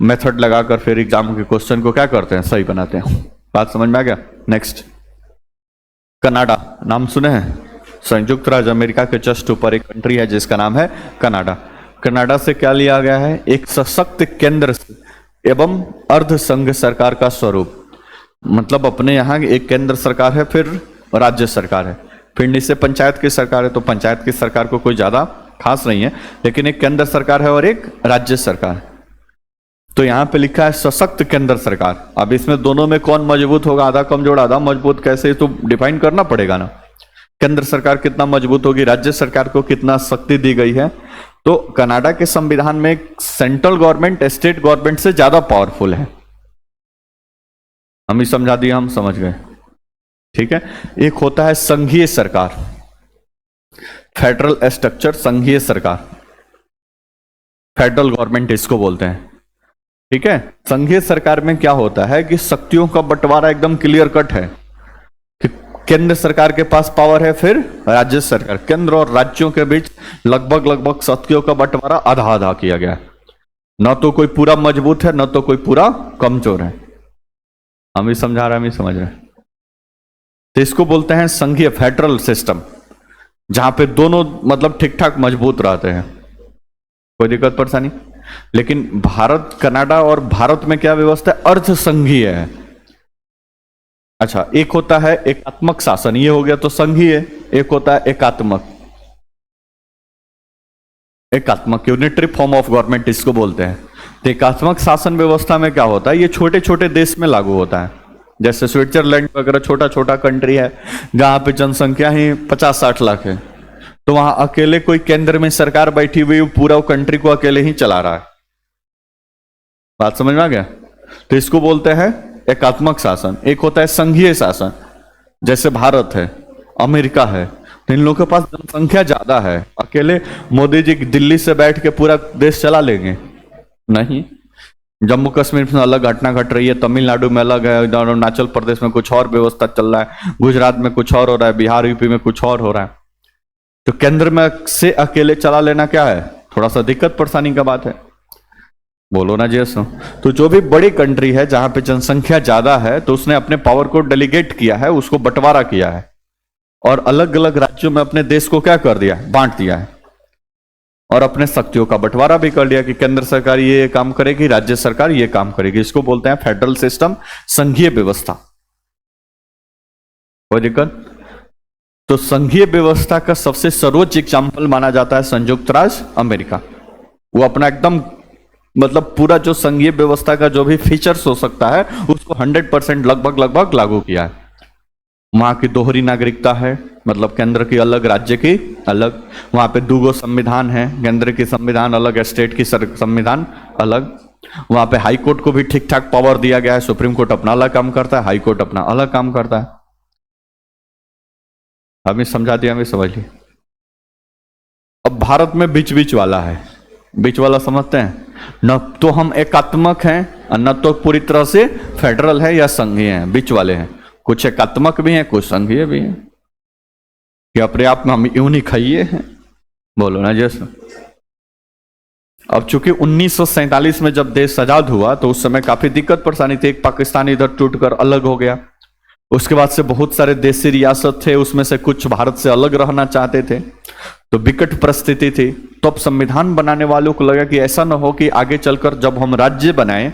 मेथड लगाकर फिर एग्जाम के क्वेश्चन को क्या करते हैं, सही बनाते हैं। बात समझ में आ गया। नेक्स्ट, कनाडा, नाम सुने हैं? संयुक्त राज्य अमेरिका के जस्ट ऊपर एक कंट्री है जिसका नाम है कनाडा। कनाडा से क्या लिया गया है? एक सशक्त केंद्र एवं अर्ध संघ सरकार का स्वरूप। मतलब अपने यहाँ एक केंद्र सरकार है, फिर राज्य सरकार है, फिर नीचे पंचायत की सरकार है। तो पंचायत की सरकार को कोई ज्यादा खास नहीं है, लेकिन एक केंद्र सरकार है और एक राज्य सरकार। तो यहां पे लिखा है सशक्त केंद्र सरकार। अब इसमें दोनों में कौन मजबूत होगा, आधा कमजोर आधा मजबूत, कैसे तो डिफाइन करना पड़ेगा ना। केंद्र सरकार कितना मजबूत होगी, राज्य सरकार को कितना शक्ति दी गई है। तो कनाडा के संविधान में सेंट्रल गवर्नमेंट स्टेट गवर्नमेंट से ज्यादा पावरफुल है। हम ही समझा दिया, हम समझ गए। ठीक है, एक होता है संघीय सरकार, फेडरल स्ट्रक्चर, संघीय सरकार, फेडरल गवर्नमेंट इसको बोलते हैं। ठीक है, संघीय सरकार में क्या होता है कि शक्तियों का बंटवारा एकदम क्लियर कट है कि केंद्र सरकार के पास पावर है, फिर राज्य सरकार, केंद्र और राज्यों के बीच लगभग शक्तियों का बंटवारा आधा आधा किया गया है। न तो कोई पूरा मजबूत है, न तो कोई पूरा कमजोर है। हम ही समझा रहे हैं, हम ही समझ रहे हैं। तो इसको बोलते हैं संघीय, फेडरल सिस्टम, जहां पे दोनों मतलब ठीक ठाक मजबूत रहते हैं, कोई दिक्कत परेशानी। लेकिन भारत, कनाडा और भारत में क्या व्यवस्था है, अर्ध संघीय है। अच्छा, एक होता है एकात्मक शासन, ये हो गया तो संघीय। एक होता है एकात्मक, एकात्मक यूनिटरी फॉर्म ऑफ गवर्नमेंट इसको बोलते हैं। तो एकात्मक शासन व्यवस्था में क्या होता है, ये छोटे छोटे देश में लागू होता है। जैसे स्विट्जरलैंड वगैरह छोटा छोटा कंट्री है जहां पे जनसंख्या ही 50-60 लाख है, तो वहां अकेले कोई केंद्र में सरकार बैठी हुई पूरा कंट्री को अकेले ही चला रहा है। बात समझ में आ गया। तो इसको बोलते हैं एकात्मक शासन। एक होता है संघीय शासन, जैसे भारत है, अमेरिका है, तो इन लोगों के पास जनसंख्या ज्यादा है, अकेले मोदी जी दिल्ली से बैठ के पूरा देश चला लेंगे नहीं। जम्मू कश्मीर में अलग घटना घट रही है, तमिलनाडु में अलग है, अरुणाचल प्रदेश में कुछ और व्यवस्था चल रहा है, गुजरात में कुछ और हो रहा है, बिहार यूपी में कुछ और हो रहा है। तो केंद्र में से अकेले चला लेना क्या है, थोड़ा सा दिक्कत परेशानी का बात है, बोलो ना जी। तो जो भी बड़ी कंट्री है जहां पे जनसंख्या ज्यादा है, तो उसने अपने पावर को डेलीगेट किया है, उसको बंटवारा किया है और अलग अलग राज्यों में अपने देश को क्या कर दिया, बांट दिया है और अपने शक्तियों का बंटवारा भी कर लिया कि केंद्र सरकार ये काम करेगी, राज्य सरकार ये काम करेगी। इसको बोलते हैं फेडरल सिस्टम, संघीय व्यवस्था। कोई दिक्कत? तो संघीय व्यवस्था का सबसे सर्वोच्च एग्जाम्पल माना जाता है संयुक्त राज्य अमेरिका। वो अपना एकदम मतलब पूरा जो संघीय व्यवस्था का जो भी फीचर्स हो सकता है उसको 100% लगभग लागू किया है। वहां की दोहरी नागरिकता है, मतलब केंद्र की अलग, राज्य की अलग। वहां पे 2 संविधान है, केंद्र की संविधान अलग, स्टेट की संविधान अलग। वहां पे हाई कोर्ट को भी ठीक ठाक पावर दिया गया है, सुप्रीम कोर्ट अपना अलग काम करता है, हाई कोर्ट अपना अलग काम करता है। हमें समझा दिया, हमें समझ लिया। अब भारत में बीच बीच वाला है, बीच वाला समझते हैं, न तो हम एकात्मक हैं और न तो पूरी तरह से फेडरल है या संघीय है, बीच वाले हैं। कुछ एकात्मक भी हैं, कुछ संघीय भी हैं, कि अपने आप में हम यूनिक खाइए हैं, बोलो ना जैसे। अब चूंकि 1947 में जब देश आजाद हुआ तो उस समय काफी दिक्कत परेशानी थी। एक पाकिस्तान इधर टूटकर अलग हो गया, उसके बाद से बहुत सारे देशी रियासत थे, उसमें से कुछ भारत से अलग रहना चाहते थे, तो विकट परिस्थिति थी। तो अब संविधान बनाने वालों को लगा कि ऐसा ना हो कि आगे चलकर जब हम राज्य बनाएं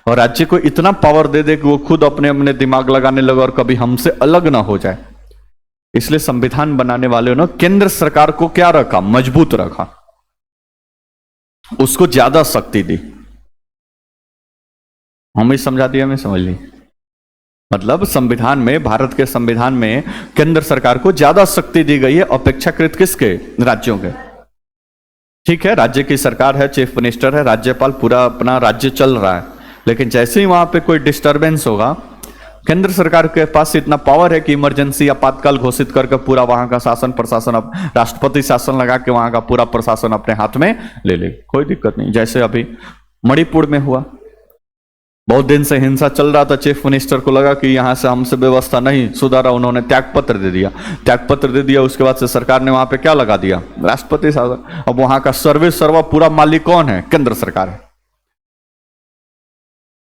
और राज्य को इतना पावर दे दे कि वो खुद अपने अपने दिमाग लगाने लगे और कभी हमसे अलग ना हो जाए। इसलिए संविधान बनाने वालों ने केंद्र सरकार को क्या रखा, मजबूत रखा, उसको ज्यादा शक्ति दी। हमें समझा दिया, हमें समझ ली। मतलब संविधान में, भारत के संविधान में केंद्र सरकार को ज्यादा शक्ति दी गई है अपेक्षाकृत किसके, राज्यों के। ठीक है, राज्य की सरकार है, चीफ मिनिस्टर है, राज्यपाल, पूरा अपना राज्य चल रहा है, लेकिन जैसे ही वहां पे कोई डिस्टरबेंस होगा, केंद्र सरकार के पास इतना पावर है कि इमरजेंसी आपातकाल घोषित करके पूरा वहां का शासन प्रशासन, अब राष्ट्रपति शासन लगा के वहां का पूरा प्रशासन अपने हाथ में ले ले, कोई दिक्कत नहीं। जैसे अभी मणिपुर में हुआ, बहुत दिन से हिंसा चल रहा था, चीफ मिनिस्टर को लगा कि यहां से हमसे व्यवस्था नहीं सुधारा, उन्होंने त्यागपत्र दे दिया। त्यागपत्र दे दिया, उसके बाद से सरकार ने वहां पे क्या लगा दिया, राष्ट्रपति शासन। अब वहां का सर्वे सर्वा पूरा मालिक कौन है, केंद्र सरकार है।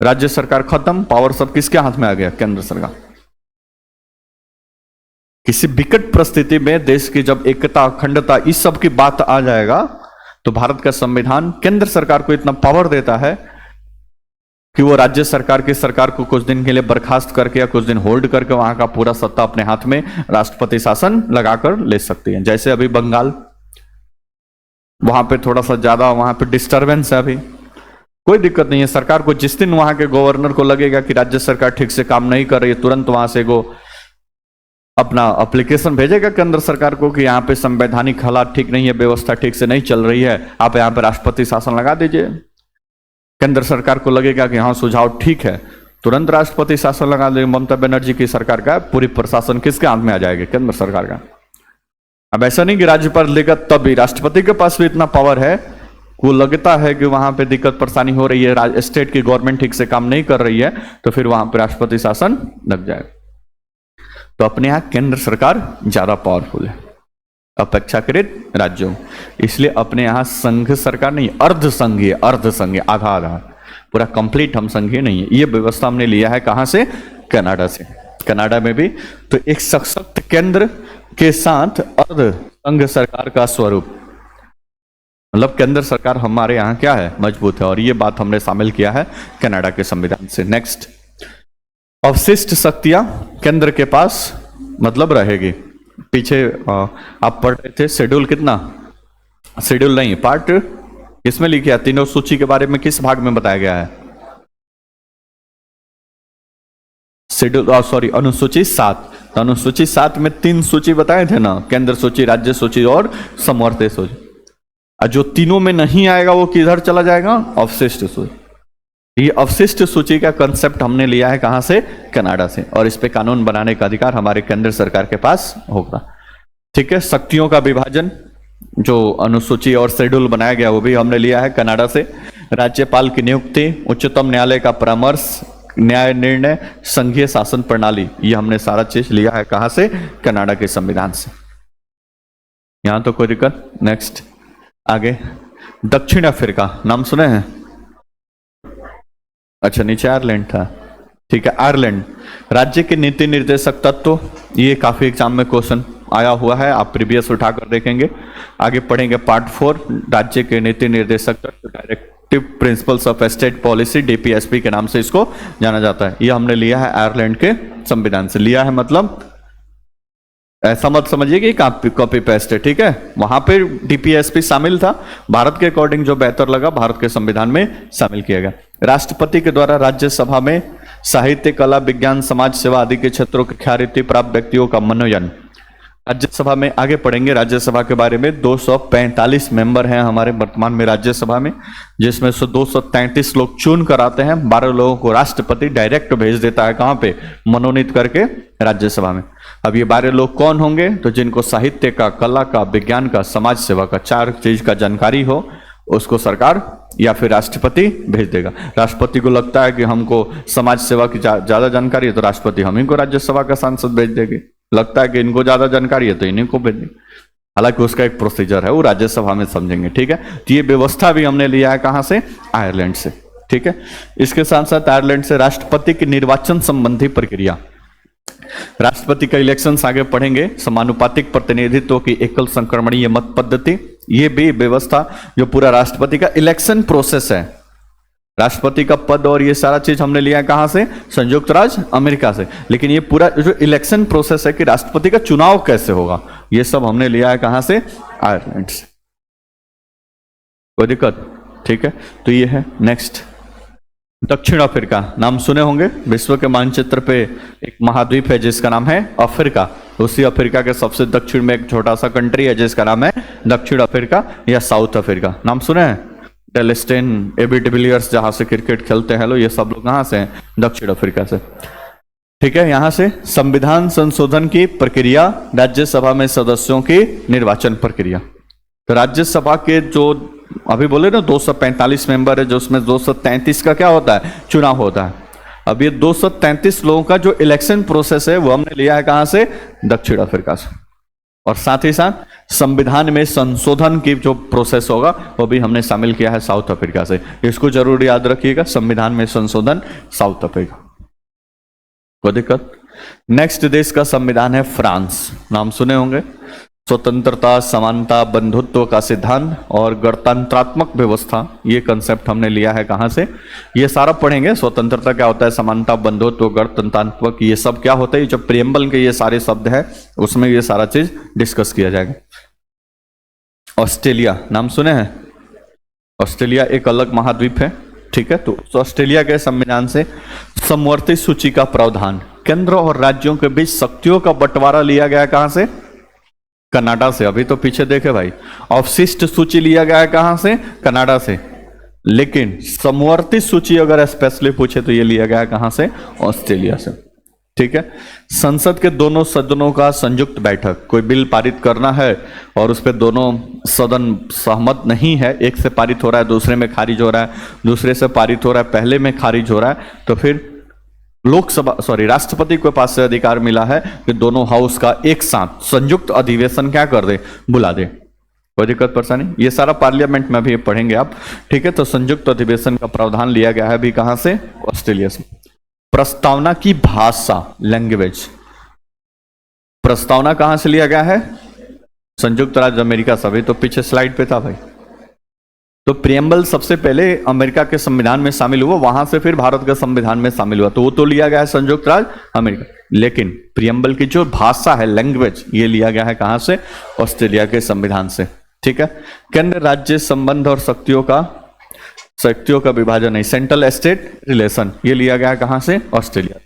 राज्य सरकार खत्म, पावर सब किसके हाथ में आ गया, केंद्र सरकार। किसी विकट परिस्थिति में देश की जब एकता, अखंडता, इस सब की बात आ जाएगा, तो भारत का संविधान केंद्र सरकार को इतना पावर देता है कि वो राज्य सरकार की सरकार को कुछ दिन के लिए बर्खास्त करके या कुछ दिन होल्ड करके वहां का पूरा सत्ता अपने हाथ में राष्ट्रपति शासन लगाकर ले सकती है। जैसे अभी बंगाल, वहां पे थोड़ा सा ज्यादा वहां पे डिस्टरबेंस है, अभी कोई दिक्कत नहीं है। सरकार को जिस दिन वहां के गवर्नर को लगेगा कि राज्य सरकार ठीक से काम नहीं कर रही है, तुरंत वहां से वो अपना एप्लीकेशन भेजेगा केंद्र सरकार को कि यहाँ पे संवैधानिक हालात ठीक नहीं है, व्यवस्था ठीक से नहीं चल रही है, आप यहाँ पे राष्ट्रपति शासन लगा दीजिए। केंद्र सरकार को लगेगा कि हाँ सुझाव ठीक है, तुरंत राष्ट्रपति शासन लगा देंगे। ममता बनर्जी की सरकार का पूरी प्रशासन किसके हाथ में आ जाएगी, केंद्र सरकार का। अब ऐसा नहीं कि राज्यपाल लेगा तभी, राष्ट्रपति के पास भी इतना पावर है, वो लगता है कि वहां पे दिक्कत परेशानी हो रही है, स्टेट की गवर्नमेंट ठीक से काम नहीं कर रही है, तो फिर वहां पे राष्ट्रपति शासन लग जाए। तो अपने यहां केंद्र सरकार ज्यादा पावरफुल है अपेक्षाकृत राज्यों, इसलिए अपने यहां संघ सरकार नहीं, अर्ध संघीय, अर्ध संघीय, आधा आधा, पूरा कंप्लीट हम संघीय नहीं है। ये व्यवस्था हमने लिया है कहां से, कनाडा से। कनाडा में भी तो एक सशक्त केंद्र के साथ अर्ध संघ सरकार का स्वरूप, मतलब केंद्र सरकार हमारे यहाँ क्या है, मजबूत है, और ये बात हमने शामिल किया है कनाडा के संविधान से। नेक्स्ट, अवशिष्ट शक्तियां केंद्र के पास मतलब रहेगी। पीछे आप पढ़ रहे थे शेड्यूल, कितना शेड्यूल नहीं, पार्ट किसमें लिखा है, तीनों सूची के बारे में किस भाग में बताया गया है, शेड्यूल सॉरी अनुसूची 7। तो अनुसूची 7 में 3 सूची बताए थे ना, केंद्र सूची, राज्य सूची और समवर्ती सूची। जो तीनों में नहीं आएगा वो किधर चला जाएगा, अवशिष्ट सूची। ये अवशिष्ट सूची का कंसेप्ट हमने लिया है कहां से, कनाडा से, और इस पे कानून बनाने का अधिकार हमारे केंद्र सरकार के पास होगा। ठीक है, शक्तियों का विभाजन जो अनुसूची और शेड्यूल बनाया गया वो भी हमने लिया है कनाडा से। राज्यपाल की नियुक्ति, उच्चतम न्यायालय का परामर्श, न्याय निर्णय, संघीय शासन प्रणाली, ये हमने सारा चीज लिया है कहां से, कनाडा के संविधान से। यहां तो कोई दिक्कत। नेक्स्ट आगे, दक्षिण अफ्रीका, नाम सुने हैं, अच्छा नीचे आयरलैंड था, ठीक है। आयरलैंड राज्य के नीति निर्देशक तत्व, ये काफी एग्जाम में क्वेश्चन आया हुआ है, आप प्रीवियस उठाकर देखेंगे। आगे पढ़ेंगे पार्ट 4, राज्य के नीति निर्देशक तत्व, directive principles of state policy, DPSP के नाम से इसको जाना जाता है। ये हमने लिया है आयरलैंड के संविधान से। लिया है मतलब ऐसा मत समझिए कि कॉपी पेस्ट है, ठीक है। वहां पे डीपीएसपी शामिल था, भारत के अकॉर्डिंग जो बेहतर लगा भारत के संविधान में शामिल किया गया। राष्ट्रपति के द्वारा राज्यसभा में साहित्य, कला, विज्ञान, समाज सेवा आदि के क्षेत्रों के ख्याति प्राप्त व्यक्तियों का मनोनयन राज्यसभा में। आगे पढ़ेंगे राज्यसभा के बारे में। 245 मेंबर हैं हमारे वर्तमान में राज्यसभा में, जिसमें से 233 लोग चुन कर आते हैं, 12 लोगों को राष्ट्रपति डायरेक्ट भेज देता है, कहां पे, मनोनीत करके राज्यसभा में। अब ये 12 लोग कौन होंगे, तो जिनको साहित्य का, कला का, विज्ञान का, समाज सेवा का, 4 चीज का जानकारी हो, उसको सरकार या फिर राष्ट्रपति भेज देगा। राष्ट्रपति को लगता है कि हमको समाज सेवा की ज्यादा जानकारी है, तो राष्ट्रपति हम इनको राज्यसभा का सांसद भेज देंगे। लगता है कि इनको ज्यादा जानकारी है तो इन्हीं को भेज देंगे। हालांकि उसका एक प्रोसीजर है, वो राज्यसभा में समझेंगे, ठीक है। तो ये व्यवस्था भी हमने लिया है कहां से, आयरलैंड से, ठीक है। इसके साथ साथ आयरलैंड से राष्ट्रपति की निर्वाचन संबंधी प्रक्रिया, राष्ट्रपति का इलेक्शन आगे पढ़ेंगे। समानुपातिक प्रतिनिधित्व की एकल संक्रमणीय मत पद्धति, ये भी व्यवस्था जो पूरा राष्ट्रपति का इलेक्शन प्रोसेस है, राष्ट्रपति का पद और ये सारा चीज हमने लिया है कहां से, संयुक्त राज्य अमेरिका से। लेकिन ये पूरा जो इलेक्शन प्रोसेस है कि राष्ट्रपति का चुनाव कैसे होगा, ये सब हमने लिया है कहां से, आयरलैंड से। कोई दिक्कत, ठीक है। तो ये है। नेक्स्ट, दक्षिण अफ्रीका, नाम सुने होंगे, विश्व के मानचित्र पे एक महाद्वीप है जिसका नाम है अफ्रीका। उसी अफ्रीका के सबसे दक्षिण में एक छोटा सा कंट्री है जिसका नाम है दक्षिण अफ्रीका या साउथ अफ्रीका। नाम सुने हैं? टेलेस्टेन, एबी डिविलियर्स, जहां से क्रिकेट खेलते हैं लोग, ये सब लोग कहां से हैं? दक्षिण अफ्रीका से। ठीक है, यहां से संविधान संशोधन की प्रक्रिया, राज्यसभा में सदस्यों की निर्वाचन प्रक्रिया। तो राज्यसभा के जो अभी बोले ना 245 मेंबर है, जो उसमें 233 का क्या होता है? चुनाव होता है। अब ये 233 लोगों का जो इलेक्शन प्रोसेस है वो हमने लिया है कहां से? दक्षिण अफ्रीका से। और साथ ही साथ संविधान में संशोधन की जो प्रोसेस होगा वो भी हमने शामिल किया है साउथ अफ्रीका से। इसको जरूर याद रखिएगा, संविधान में संशोधन साउथ अफ्रीका। कोई दिक्कत? नेक्स्ट देश का संविधान है फ्रांस। नाम सुने होंगे। स्वतंत्रता, समानता, बंधुत्व का सिद्धांत और गणतंत्रात्मक व्यवस्था, ये कंसेप्ट हमने लिया है कहां से? ये सारा पढ़ेंगे। स्वतंत्रता क्या होता है, समानता, बंधुत्व, गणतंत्रात्मक, ये सब क्या होता है, ये जो प्रियम्बल के ये सारे शब्द है उसमें ये सारा चीज डिस्कस किया जाएगा। ऑस्ट्रेलिया, नाम सुने हैं? ऑस्ट्रेलिया एक अलग महाद्वीप है। ठीक है, तो ऑस्ट्रेलिया के संविधान से समवर्ती सूची का प्रावधान, केंद्र और राज्यों के बीच शक्तियों का बंटवारा लिया गया कहां से? कनाडा से। अभी तो पीछे देखे भाई, अवशिष्ट सूची लिया गया है कहां से? कनाडा से। लेकिन समवर्ती सूची अगर स्पेशली पूछे तो ये लिया गया है कहां से? ऑस्ट्रेलिया से। ठीक है, संसद के दोनों सदनों का संयुक्त बैठक, कोई बिल पारित करना है और उस पर दोनों सदन सहमत नहीं है, एक से पारित हो रहा है, दूसरे में खारिज हो रहा है, दूसरे से पारित हो रहा है, पहले में खारिज हो रहा है, तो फिर राष्ट्रपति के पास से अधिकार मिला है कि दोनों हाउस का एक साथ संयुक्त अधिवेशन क्या कर दे? बुला दे। कोई दिक्कत परेशानी? ये सारा पार्लियामेंट में भी पढ़ेंगे आप। ठीक है, तो संयुक्त अधिवेशन का प्रावधान लिया गया है भी कहां से? ऑस्ट्रेलिया से। प्रस्तावना की भाषा, लैंग्वेज, प्रस्तावना कहां से लिया गया है? संयुक्त राज्य अमेरिका से। तो पीछे स्लाइड पे था भाई। तो प्रियम्बल सबसे पहले अमेरिका के संविधान में शामिल हुआ, वहां से फिर भारत के संविधान में शामिल हुआ, तो वो तो लिया गया है संयुक्त राज्य अमेरिका। लेकिन प्रियम्बल की जो भाषा है, लैंग्वेज, ये लिया गया है कहां से? ऑस्ट्रेलिया के संविधान से। ठीक है, केंद्र राज्य संबंध और शक्तियों का विभाजन नहीं, सेंट्रल स्टेट रिलेशन, ये लिया गया है कहां से? ऑस्ट्रेलिया।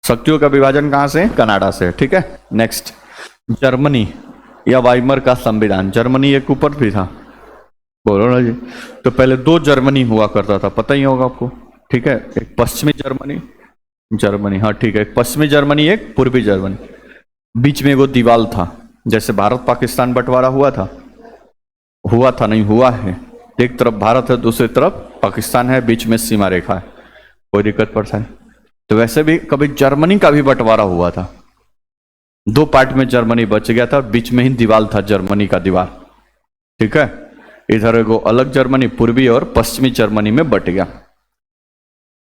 शक्तियों का विभाजन कहां से? कनाडा से। ठीक है, नेक्स्ट जर्मनी या वाइमर का संविधान। जर्मनी एक ऊपर भी था, बोलो ना जी। तो पहले दो जर्मनी हुआ करता था, पता ही होगा आपको। ठीक है, एक पश्चिमी जर्मनी, हाँ ठीक है, एक पश्चिमी जर्मनी, एक पूर्वी जर्मनी। बीच में वो दीवार था, जैसे भारत पाकिस्तान बंटवारा हुआ था नहीं, हुआ है। एक तरफ भारत है, दूसरी तरफ पाकिस्तान है, बीच में सीमा रेखा है। कोई दिक्कत परेशानी? तो वैसे भी कभी जर्मनी का भी बंटवारा हुआ था, दो पार्ट में जर्मनी बच गया था, बीच में ही दीवार था, जर्मनी का दीवार। ठीक है, इधर एगो अलग जर्मनी पूर्वी और पश्चिमी जर्मनी में बट गया।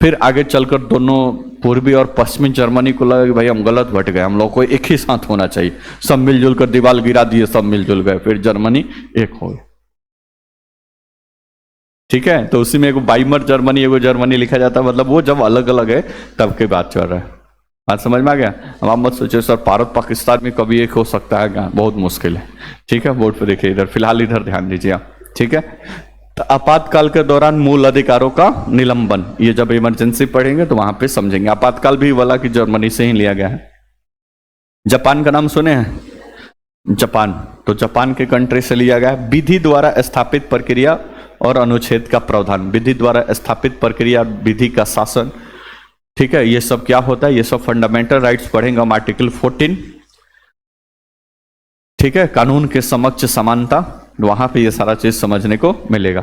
फिर आगे चलकर दोनों पूर्वी और पश्चिमी जर्मनी को लगा कि भाई हम गलत बट गए, हम लोग को एक ही साथ होना चाहिए, सब मिलजुल कर दीवार गिरा दिए, सब मिलजुल गए, फिर जर्मनी एक हो गई। ठीक है, तो उसी में एगो वाइमर जर्मनी, एगो जर्मनी लिखा जाता है, मतलब वो जब अलग अलग है तब के बात चल रहा है। बात समझ में आ गया? अब आप मत सोचिए सर भारत पाकिस्तान में कभी एक हो सकता है क्या, बहुत मुश्किल है। ठीक है, बोर्ड पे देखिए, इधर फिलहाल इधर ध्यान दीजिए आप। ठीक है, तो आपातकाल के दौरान मूल अधिकारों का निलंबन, ये जब इमरजेंसी पढ़ेंगे तो वहां पे समझेंगे। आपातकाल भी वाला कि जर्मनी से ही लिया गया है। जापान का नाम सुने हैं? जापान, तो जापान के कंट्री से लिया गया है। विधि द्वारा स्थापित प्रक्रिया और अनुच्छेद का प्रावधान, विधि द्वारा स्थापित प्रक्रिया, विधि का शासन। ठीक है, ये सब क्या होता है? ये सब फंडामेंटल राइट्स पढ़ेंगे हम, आर्टिकल 14। ठीक है, कानून के समक्ष समानता, वहां पे ये सारा चीज समझने को मिलेगा।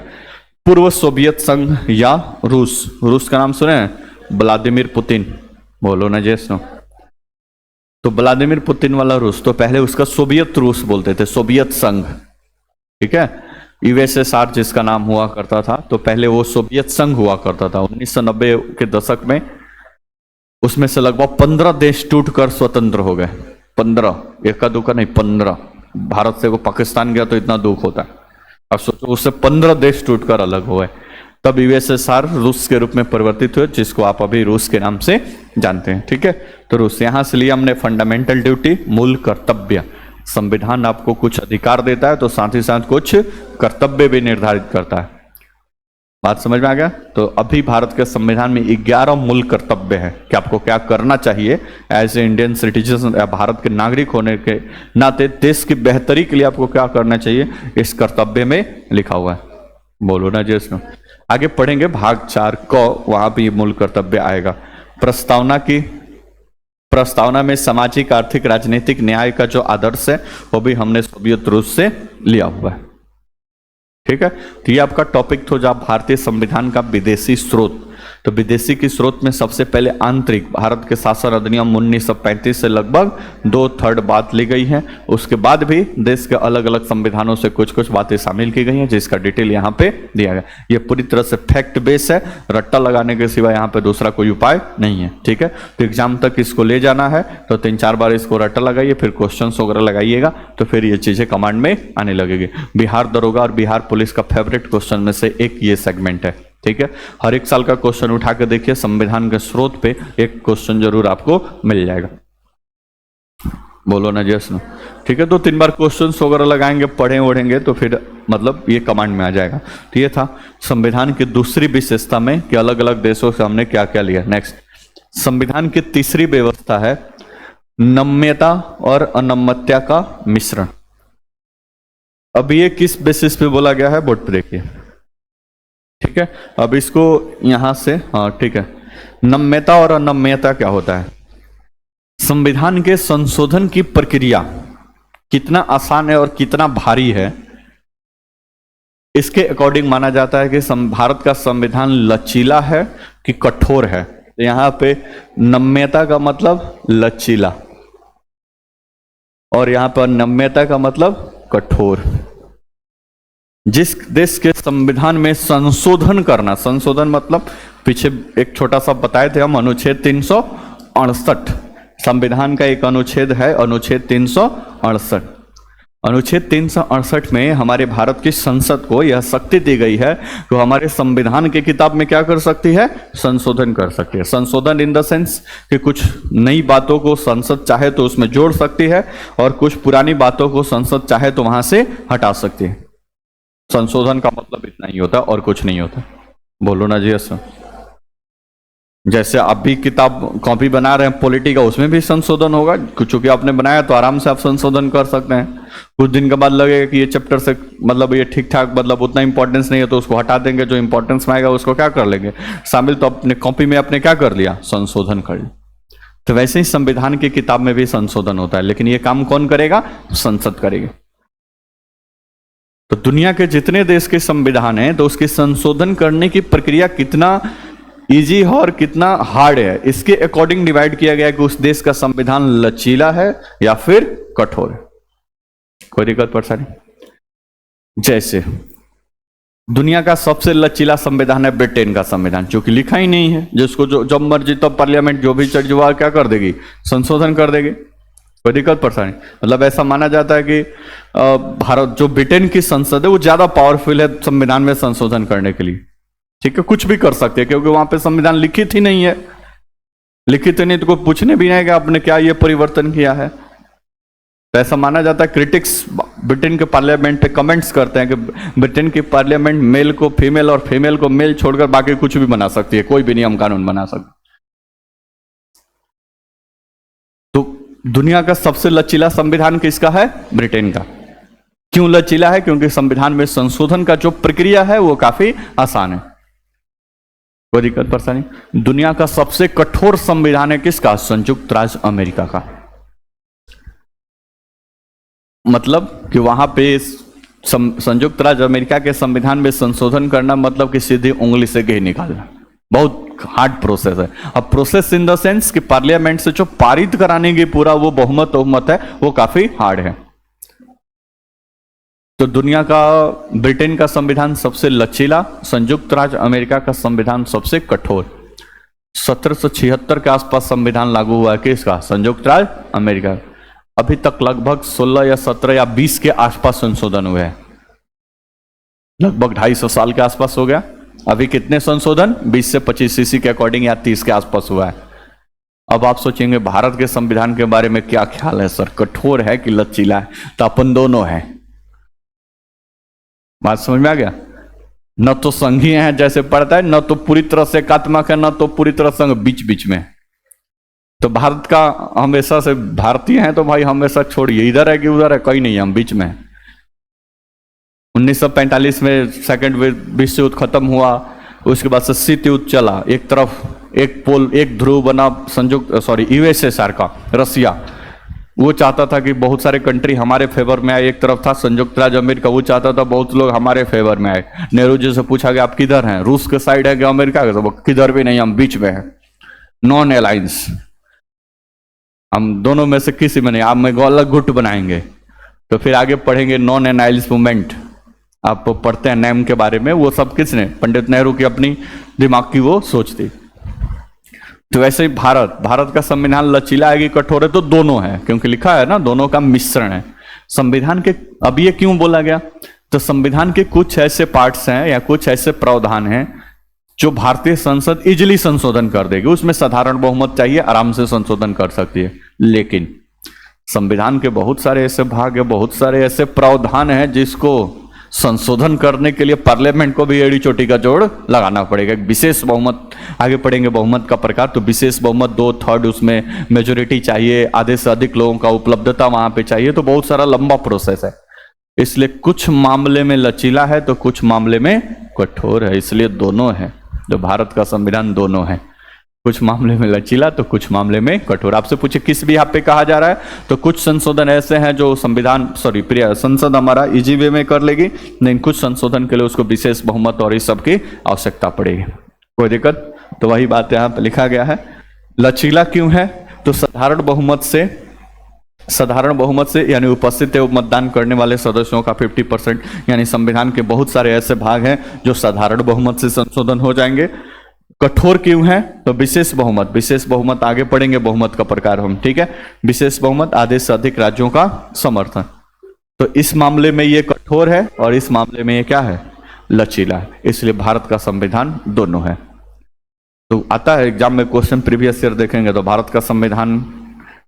पूर्व सोवियत संघ या रूस का नाम सुने हैं? व्लादिमीर पुतिन, बोलो ना जय सुनो। तो व्लादिमीर पुतिन वाला रूस, तो पहले उसका सोवियत रूस बोलते थे, सोवियत संघ। ठीक है, यूएसएसआर जिसका नाम हुआ करता था, तो पहले वो सोवियत संघ हुआ करता था। 1990 के दशक में उसमें से लगभग 15 देश टूटकर स्वतंत्र हो गए। 15, एक का दो का नहीं, 15। भारत से वो पाकिस्तान गया तो इतना दुख होता है, अब सोचो उससे 15 देश टूटकर अलग हो गए। तब यूएसएसआर रूस के रूप में परिवर्तित हुए, जिसको आप अभी रूस के नाम से जानते हैं। ठीक है, तो रूस, यहां से लिया हमने फंडामेंटल ड्यूटी, मूल कर्तव्य। संविधान आपको कुछ अधिकार देता है तो साथ ही साथ कुछ कर्तव्य भी निर्धारित करता है। बात समझ में आ गया? तो अभी भारत के संविधान में 11 मूल कर्तव्य हैं कि आपको क्या करना चाहिए एज ए इंडियन सिटीजन या भारत के नागरिक होने के नाते देश की बेहतरी के लिए आपको क्या करना चाहिए, इस कर्तव्य में लिखा हुआ है। बोलो ना जी इसमें। आगे पढ़ेंगे भाग 4 क, वहां भी मूल कर्तव्य आएगा। प्रस्तावना में सामाजिक आर्थिक राजनीतिक न्याय का जो आदर्श है वो भी हमने सोवियत रूस से लिया हुआ है। ठीक है, तो ये आपका टॉपिक था जो भारतीय संविधान का विदेशी स्रोत। तो विदेशी की स्रोत में सबसे पहले आंतरिक भारत के शासन अधिनियम 1935 से लगभग 2/3 बात ली गई है। उसके बाद भी देश के अलग अलग संविधानों से कुछ कुछ बातें शामिल की गई हैं जिसका डिटेल यहाँ पे दिया गया। ये पूरी तरह से फैक्ट बेस है, रट्टा लगाने के सिवा यहाँ पे दूसरा कोई उपाय नहीं है। ठीक है, तो एग्जाम तक इसको ले जाना है तो 3-4 बार इसको रट्टा लगाइए, फिर क्वेश्चन वगैरह लगाइएगा तो फिर ये चीजें कमांड में आने लगेगी। बिहार दरोगा और बिहार पुलिस का फेवरेट क्वेश्चन में से एक ये सेगमेंट है। ठीक है, हर एक साल का क्वेश्चन उठा के देखिए, संविधान के स्रोत पे एक क्वेश्चन जरूर आपको मिल जाएगा। बोलो ना जैसे। ठीक है, 2-3 बार क्वेश्चन वगैरह लगाएंगे, पढ़े ओढ़ेंगे तो फिर मतलब ये कमांड में आ जाएगा। तो ये था संविधान की दूसरी विशेषता में कि अलग अलग देशों से हमने क्या क्या लिया। नेक्स्ट, संविधान की तीसरी व्यवस्था है नम्यता और अनम्यता का मिश्रण। अब ये किस बेसिस पे बोला गया है बोर्ड पे देखिए। ठीक है, अब इसको यहां से, हाँ ठीक है, नम्यता और अनम्यता क्या होता है? संविधान के संशोधन की प्रक्रिया कितना आसान है और कितना भारी है, इसके अकॉर्डिंग माना जाता है कि भारत का संविधान लचीला है कि कठोर है। तो यहां पे नम्यता का मतलब लचीला और यहां पर नम्यता का मतलब कठोर। जिस देश के संविधान में संशोधन करना, संशोधन मतलब पीछे एक छोटा सा बताए थे हम, अनुच्छेद 368 संविधान का एक अनुच्छेद है, अनुच्छेद 368। अनुच्छेद 368 में हमारे भारत की संसद को यह शक्ति दी गई है कि हमारे संविधान की किताब में क्या कर सकती है, संशोधन कर सकती है। संशोधन इन द सेंस कि कुछ नई बातों को संसद चाहे तो उसमें जोड़ सकती है और कुछ पुरानी बातों को संसद चाहे तो वहां से हटा सकती है। संशोधन का मतलब इतना ही होता है और कुछ नहीं होता। बोलो ना जी ऐसा। जैसे आप भी किताब कॉपी बना रहे हैं पॉलिटी का, उसमें भी संशोधन होगा। चूंकि आपने बनाया तो आराम से आप संशोधन कर सकते हैं। कुछ दिन के बाद लगेगा कि ये चैप्टर से मतलब ये ठीक ठाक मतलब उतना इंपॉर्टेंस नहीं है तो उसको हटा देंगे, जो इंपॉर्टेंस में आएगा उसको क्या कर लेंगे शामिल। तो अपने कॉपी में आपने क्या कर लिया, संशोधन कर लिया। तो वैसे ही संविधान की किताब में भी संशोधन होता है, लेकिन ये काम कौन करेगा, संसद करेगी। तो दुनिया के जितने देश के संविधान हैं तो उसके संशोधन करने की प्रक्रिया कितना इजी है और कितना हार्ड है, इसके अकॉर्डिंग डिवाइड किया गया कि उस देश का संविधान लचीला है या फिर कठोर है। कोई दिक्कत परेशानी? जैसे दुनिया का सबसे लचीला संविधान है ब्रिटेन का संविधान, जो कि लिखा ही नहीं है, जिसको जो जब मर्जी तब पार्लियामेंट जो भी चर्चा क्या कर देगी, संशोधन कर देगी। कोई दिक्कत परेशानी? मतलब ऐसा माना जाता है कि भारत जो ब्रिटेन की संसद है वो ज्यादा पावरफुल है संविधान में संशोधन करने के लिए। ठीक है, कुछ भी कर सकते हैं क्योंकि वहां पे संविधान लिखित ही नहीं है। लिखित ही नहीं तो कोई पूछने भी नहीं कि आपने क्या ये परिवर्तन किया है। तो ऐसा माना जाता है, क्रिटिक्स ब्रिटेन के पार्लियामेंट पे कमेंट्स करते हैं कि ब्रिटेन की पार्लियामेंट मेल को फीमेल और फीमेल को मेल छोड़कर बाकी कुछ भी बना सकती है, कोई भी नियम कानून बना सकती। दुनिया का सबसे लचीला संविधान किसका है, ब्रिटेन का। क्यों लचीला है? क्योंकि संविधान में संशोधन का जो प्रक्रिया है वो काफी आसान है। कोई दिक्कत परेशानी? दुनिया का सबसे कठोर संविधान है किसका, संयुक्त राज्य अमेरिका का। मतलब कि वहां पे संयुक्त राज्य अमेरिका के संविधान में संशोधन करना मतलब कि सीधी उंगली से घी निकालना, बहुत हार्ड प्रोसेस है। अब प्रोसेस इन द सेंस कि पार्लियामेंट से जो पारित कराने की पूरा वो बहुमत है वो काफी हार्ड है। तो दुनिया का ब्रिटेन का संविधान सबसे लचीला, संयुक्त राज्य अमेरिका का संविधान सबसे कठोर। 1776 के आसपास संविधान लागू हुआ है किसका, संयुक्त राज्य अमेरिका। अभी तक लगभग 16 या 17 या 20 के आसपास संशोधन हुए हैं, लगभग 250 साल के आसपास हो गया। अभी कितने संशोधन, 20 से 25 सीसी के अकॉर्डिंग या 30 के आसपास हुआ है। अब आप सोचेंगे भारत के संविधान के बारे में क्या ख्याल है सर, कठोर है कि लचीला है? तो अपन दोनों है। बात समझ में आ गया? न तो संघीय है जैसे पढ़ता है, न तो पूरी तरह से एकात्मक है, न तो पूरी तरह संघ, बीच बीच में। तो भारत का हमेशा से भारतीय हैं तो भाई हमेशा छोड़िए, इधर है कि उधर है, कहीं नहीं, हम बीच में हैं। 1945 में सेकेंड विश्व युद्ध खत्म हुआ, उसके बाद से शीत युद्ध चला। एक तरफ एक पोल, एक ध्रुव बना यूएसएसआर का, रसिया, वो चाहता था कि बहुत सारे कंट्री हमारे फेवर में आए। एक तरफ था संयुक्त राज्य अमेरिका, वो चाहता था बहुत लोग हमारे फेवर में आए। नेहरू जी से पूछा गया आप किधर हैं, रूस के साइड है कि अमेरिका के? तो किधर भी नहीं, हम बीच में हैं, नॉन अलायंस, हम दोनों में से किसी में नहीं, आप में अलग गुट बनाएंगे। तो फिर आगे पढ़ेंगे नॉन अलायंस मूवमेंट, आप पढ़ते हैं नैम के बारे में, वो सब किसने? पंडित नेहरू की अपनी दिमाग की वो सोच थी। तो वैसे ही भारत का संविधान लचीला है कि कठोर है? तो दोनों है, क्योंकि लिखा है ना, दोनों का मिश्रण है संविधान के। अब ये क्यों बोला गया? तो संविधान के कुछ ऐसे पार्ट्स हैं या कुछ ऐसे प्रावधान हैं जो भारतीय संसद इजिली संशोधन कर देगी, उसमें साधारण बहुमत चाहिए, आराम से संशोधन कर सकती है। लेकिन संविधान के बहुत सारे ऐसे भाग है, बहुत सारे ऐसे प्रावधान हैं जिसको संशोधन करने के लिए पार्लियामेंट को भी एड़ी चोटी का जोड़ लगाना पड़ेगा। एक विशेष बहुमत, आगे पढ़ेंगे बहुमत का प्रकार, तो विशेष बहुमत 2/3 उसमें मेजोरिटी चाहिए, आधे से अधिक लोगों का उपलब्धता वहां पे चाहिए, तो बहुत सारा लंबा प्रोसेस है। इसलिए कुछ मामले में लचीला है तो कुछ मामले में कठोर है, इसलिए दोनों है। जो भारत का संविधान दोनों है, कुछ मामले में लचीला तो कुछ मामले में कठोर। आपसे पूछे किस भी यहाँ पे कहा जा रहा है, तो कुछ संशोधन ऐसे हैं जो संविधान संसद हमारा इजी वे में कर लेगी, लेकिन कुछ संशोधन के लिए उसको विशेष बहुमत और इस सब की आवश्यकता पड़ेगी। कोई दिक्कत? तो वही बात यहाँ पे लिखा गया है। लचीला क्यों है? तो साधारण बहुमत से यानी उपस्थित एवं मतदान करने वाले सदस्यों का 50%, यानी संविधान के बहुत सारे ऐसे भाग हैं जो साधारण बहुमत से संशोधन हो जाएंगे। कठोर क्यों है? तो विशेष बहुमत आगे पढ़ेंगे, बहुमत का प्रकार हम, ठीक है। विशेष बहुमत, आधे से अधिक राज्यों का समर्थन, तो इस मामले में ये कठोर है और इस मामले में ये क्या है? लचीला है। इसलिए भारत का संविधान दोनों है। तो आता है एग्जाम में क्वेश्चन, प्रीवियस ईयर देखेंगे तो भारत का संविधान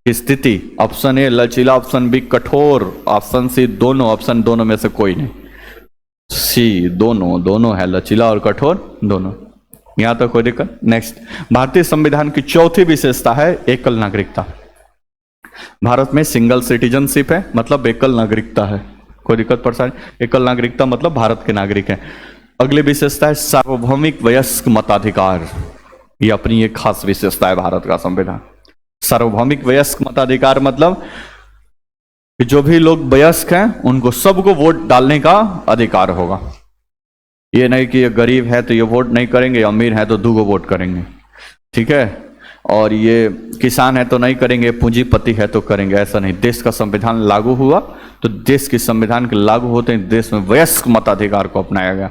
की स्थिति, ऑप्शन ए लचीला, ऑप्शन बी कठोर, ऑप्शन सी दोनों, ऑप्शन दोनों में से कोई नहीं, सी दोनों है, लचीला और कठोर दोनों। यहां तक कोई दिक्कत? नेक्स्ट, भारतीय संविधान की चौथी विशेषता है एकल नागरिकता। भारत में सिंगल सिटीजनशिप है, मतलब एकल नागरिकता है। कोई दिक्कत परेशानी? एकल नागरिकता मतलब भारत के नागरिक हैं। अगली विशेषता है सार्वभौमिक वयस्क मताधिकार। ये अपनी एक खास विशेषता है भारत का संविधान। सार्वभौमिक वयस्क मताधिकार मतलब कि जो भी लोग वयस्क हैं उनको सबको वोट डालने का अधिकार होगा। ये नहीं कि ये गरीब है तो ये वोट नहीं करेंगे, अमीर है तो 2 वोट करेंगे, ठीक है, और ये किसान है तो नहीं करेंगे, पूंजीपति है तो करेंगे, ऐसा नहीं। देश का संविधान लागू हुआ तो देश के संविधान के लागू होते ही देश में वयस्क मताधिकार को अपनाया गया।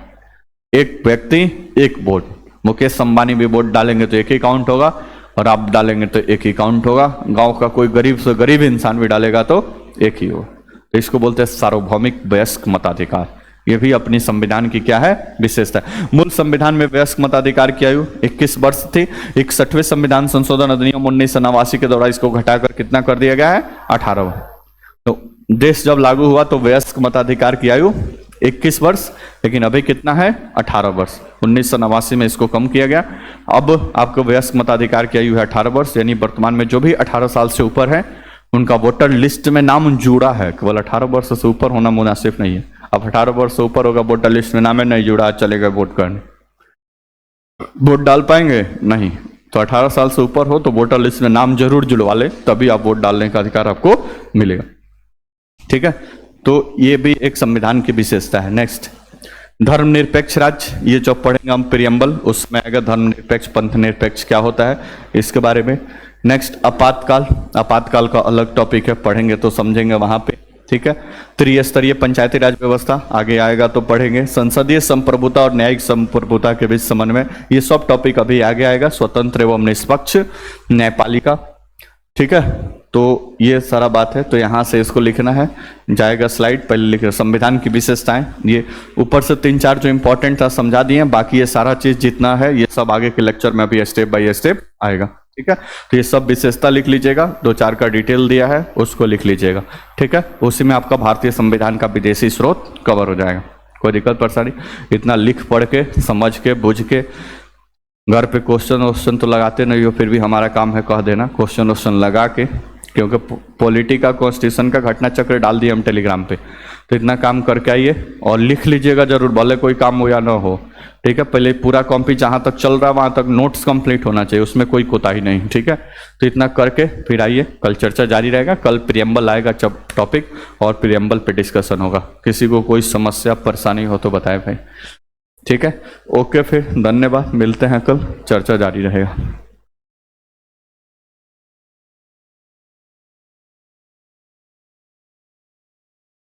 एक व्यक्ति एक वोट, मुकेश अंबानी भी वोट डालेंगे तो एक ही काउंट होगा, और आप डालेंगे तो एक ही काउंट होगा। गांव का कोई गरीब से गरीब इंसान भी डालेगा तो एक ही हो। तो इसको बोलते हैं सार्वभौमिक वयस्क मताधिकार। ये भी अपनी संविधान की क्या है? विशेषता। मूल संविधान में वयस्क मताधिकार की आयु 21 वर्ष थी। 61वें संविधान संशोधन अधिनियम 1989 के द्वारा इसको घटाकर कितना कर दिया गया है? 18। तो देश जब लागू हुआ तो वयस्क मताधिकार की आयु 21 वर्ष, लेकिन अभी कितना है? 18 वर्ष। 1989 में इसको कम किया गया। अब आपको वयस्क मताधिकार की आयु है 18 वर्ष, यानी वर्तमान में जो भी 18 साल से ऊपर है उनका वोटर लिस्ट में नाम जुड़ा है। केवल 18 वर्ष से ऊपर होना मुनासिब नहीं है। अब 18 वर्ष से ऊपर होगा, वोटर लिस्ट में नाम है नहीं जुड़ा, चलेगा वोट करने, वोट डाल पाएंगे नहीं। तो 18 साल से ऊपर हो तो वोटर लिस्ट में नाम जरूर जुड़वा ले, तभी आप वोट डालने का अधिकार आपको मिलेगा, ठीक है। तो ये भी एक संविधान की विशेषता है। नेक्स्ट, धर्मनिरपेक्ष राज्य। ये जो पढ़ेंगे हम प्रियम्बल, उसमें आएगा धर्मनिरपेक्ष, पंथ निरपेक्ष क्या होता है इसके बारे में। नेक्स्ट, आपातकाल। आपातकाल का अलग टॉपिक है, पढ़ेंगे तो समझेंगे वहां पे, ठीक है। त्रिस्तरीय पंचायती राज व्यवस्था आगे आएगा तो पढ़ेंगे। संसदीय संप्रभुता और न्यायिक संप्रभुता के बीच समन्वय, ये सब टॉपिक अभी आगे आएगा। स्वतंत्र एवं निष्पक्ष न्यायपालिका, ठीक है। तो ये सारा बात है, तो यहाँ से इसको लिखना है, जाएगा स्लाइड, पहले लिख संविधान की विशेषताएं। ये ऊपर से 3-4 जो इंपॉर्टेंट था समझा दिए, बाकी ये सारा चीज जितना है ये सब आगे के लेक्चर में अभी स्टेप बाय स्टेप आएगा, ठीक है। तो ये सब विशेषता लिख लीजिएगा, 2-4 का डिटेल दिया है उसको लिख लीजिएगा, ठीक है। उसी में आपका भारतीय संविधान का विदेशी स्रोत कवर हो जाएगा। कोई दिक्कत परेशानी? इतना लिख पढ़ के समझ के बुझ के घर पे क्वेश्चन तो लगाते नहीं हो, फिर भी हमारा काम है कह देना क्वेश्चन लगा के, क्योंकि पॉलिटी का कॉन्स्टिट्यूशन का घटना चक्र डाल दिए हम टेलीग्राम पे। तो इतना काम करके आइए और लिख लीजिएगा जरूर, भले कोई काम हो या ना हो, ठीक है। पहले पूरा कॉपी जहाँ तक चल रहा है वहाँ तक नोट्स कंप्लीट होना चाहिए, उसमें कोई कोताही नहीं, ठीक है। तो इतना करके फिर आइए, कल चर्चा जारी रहेगा। कल प्रियम्बल आएगा टॉपिक और प्रियम्बल पे डिस्कशन होगा। किसी को कोई समस्या परेशानी हो तो बताए भाई, ठीक है। ओके, फिर धन्यवाद, मिलते हैं कल, चर्चा जारी रहेगा।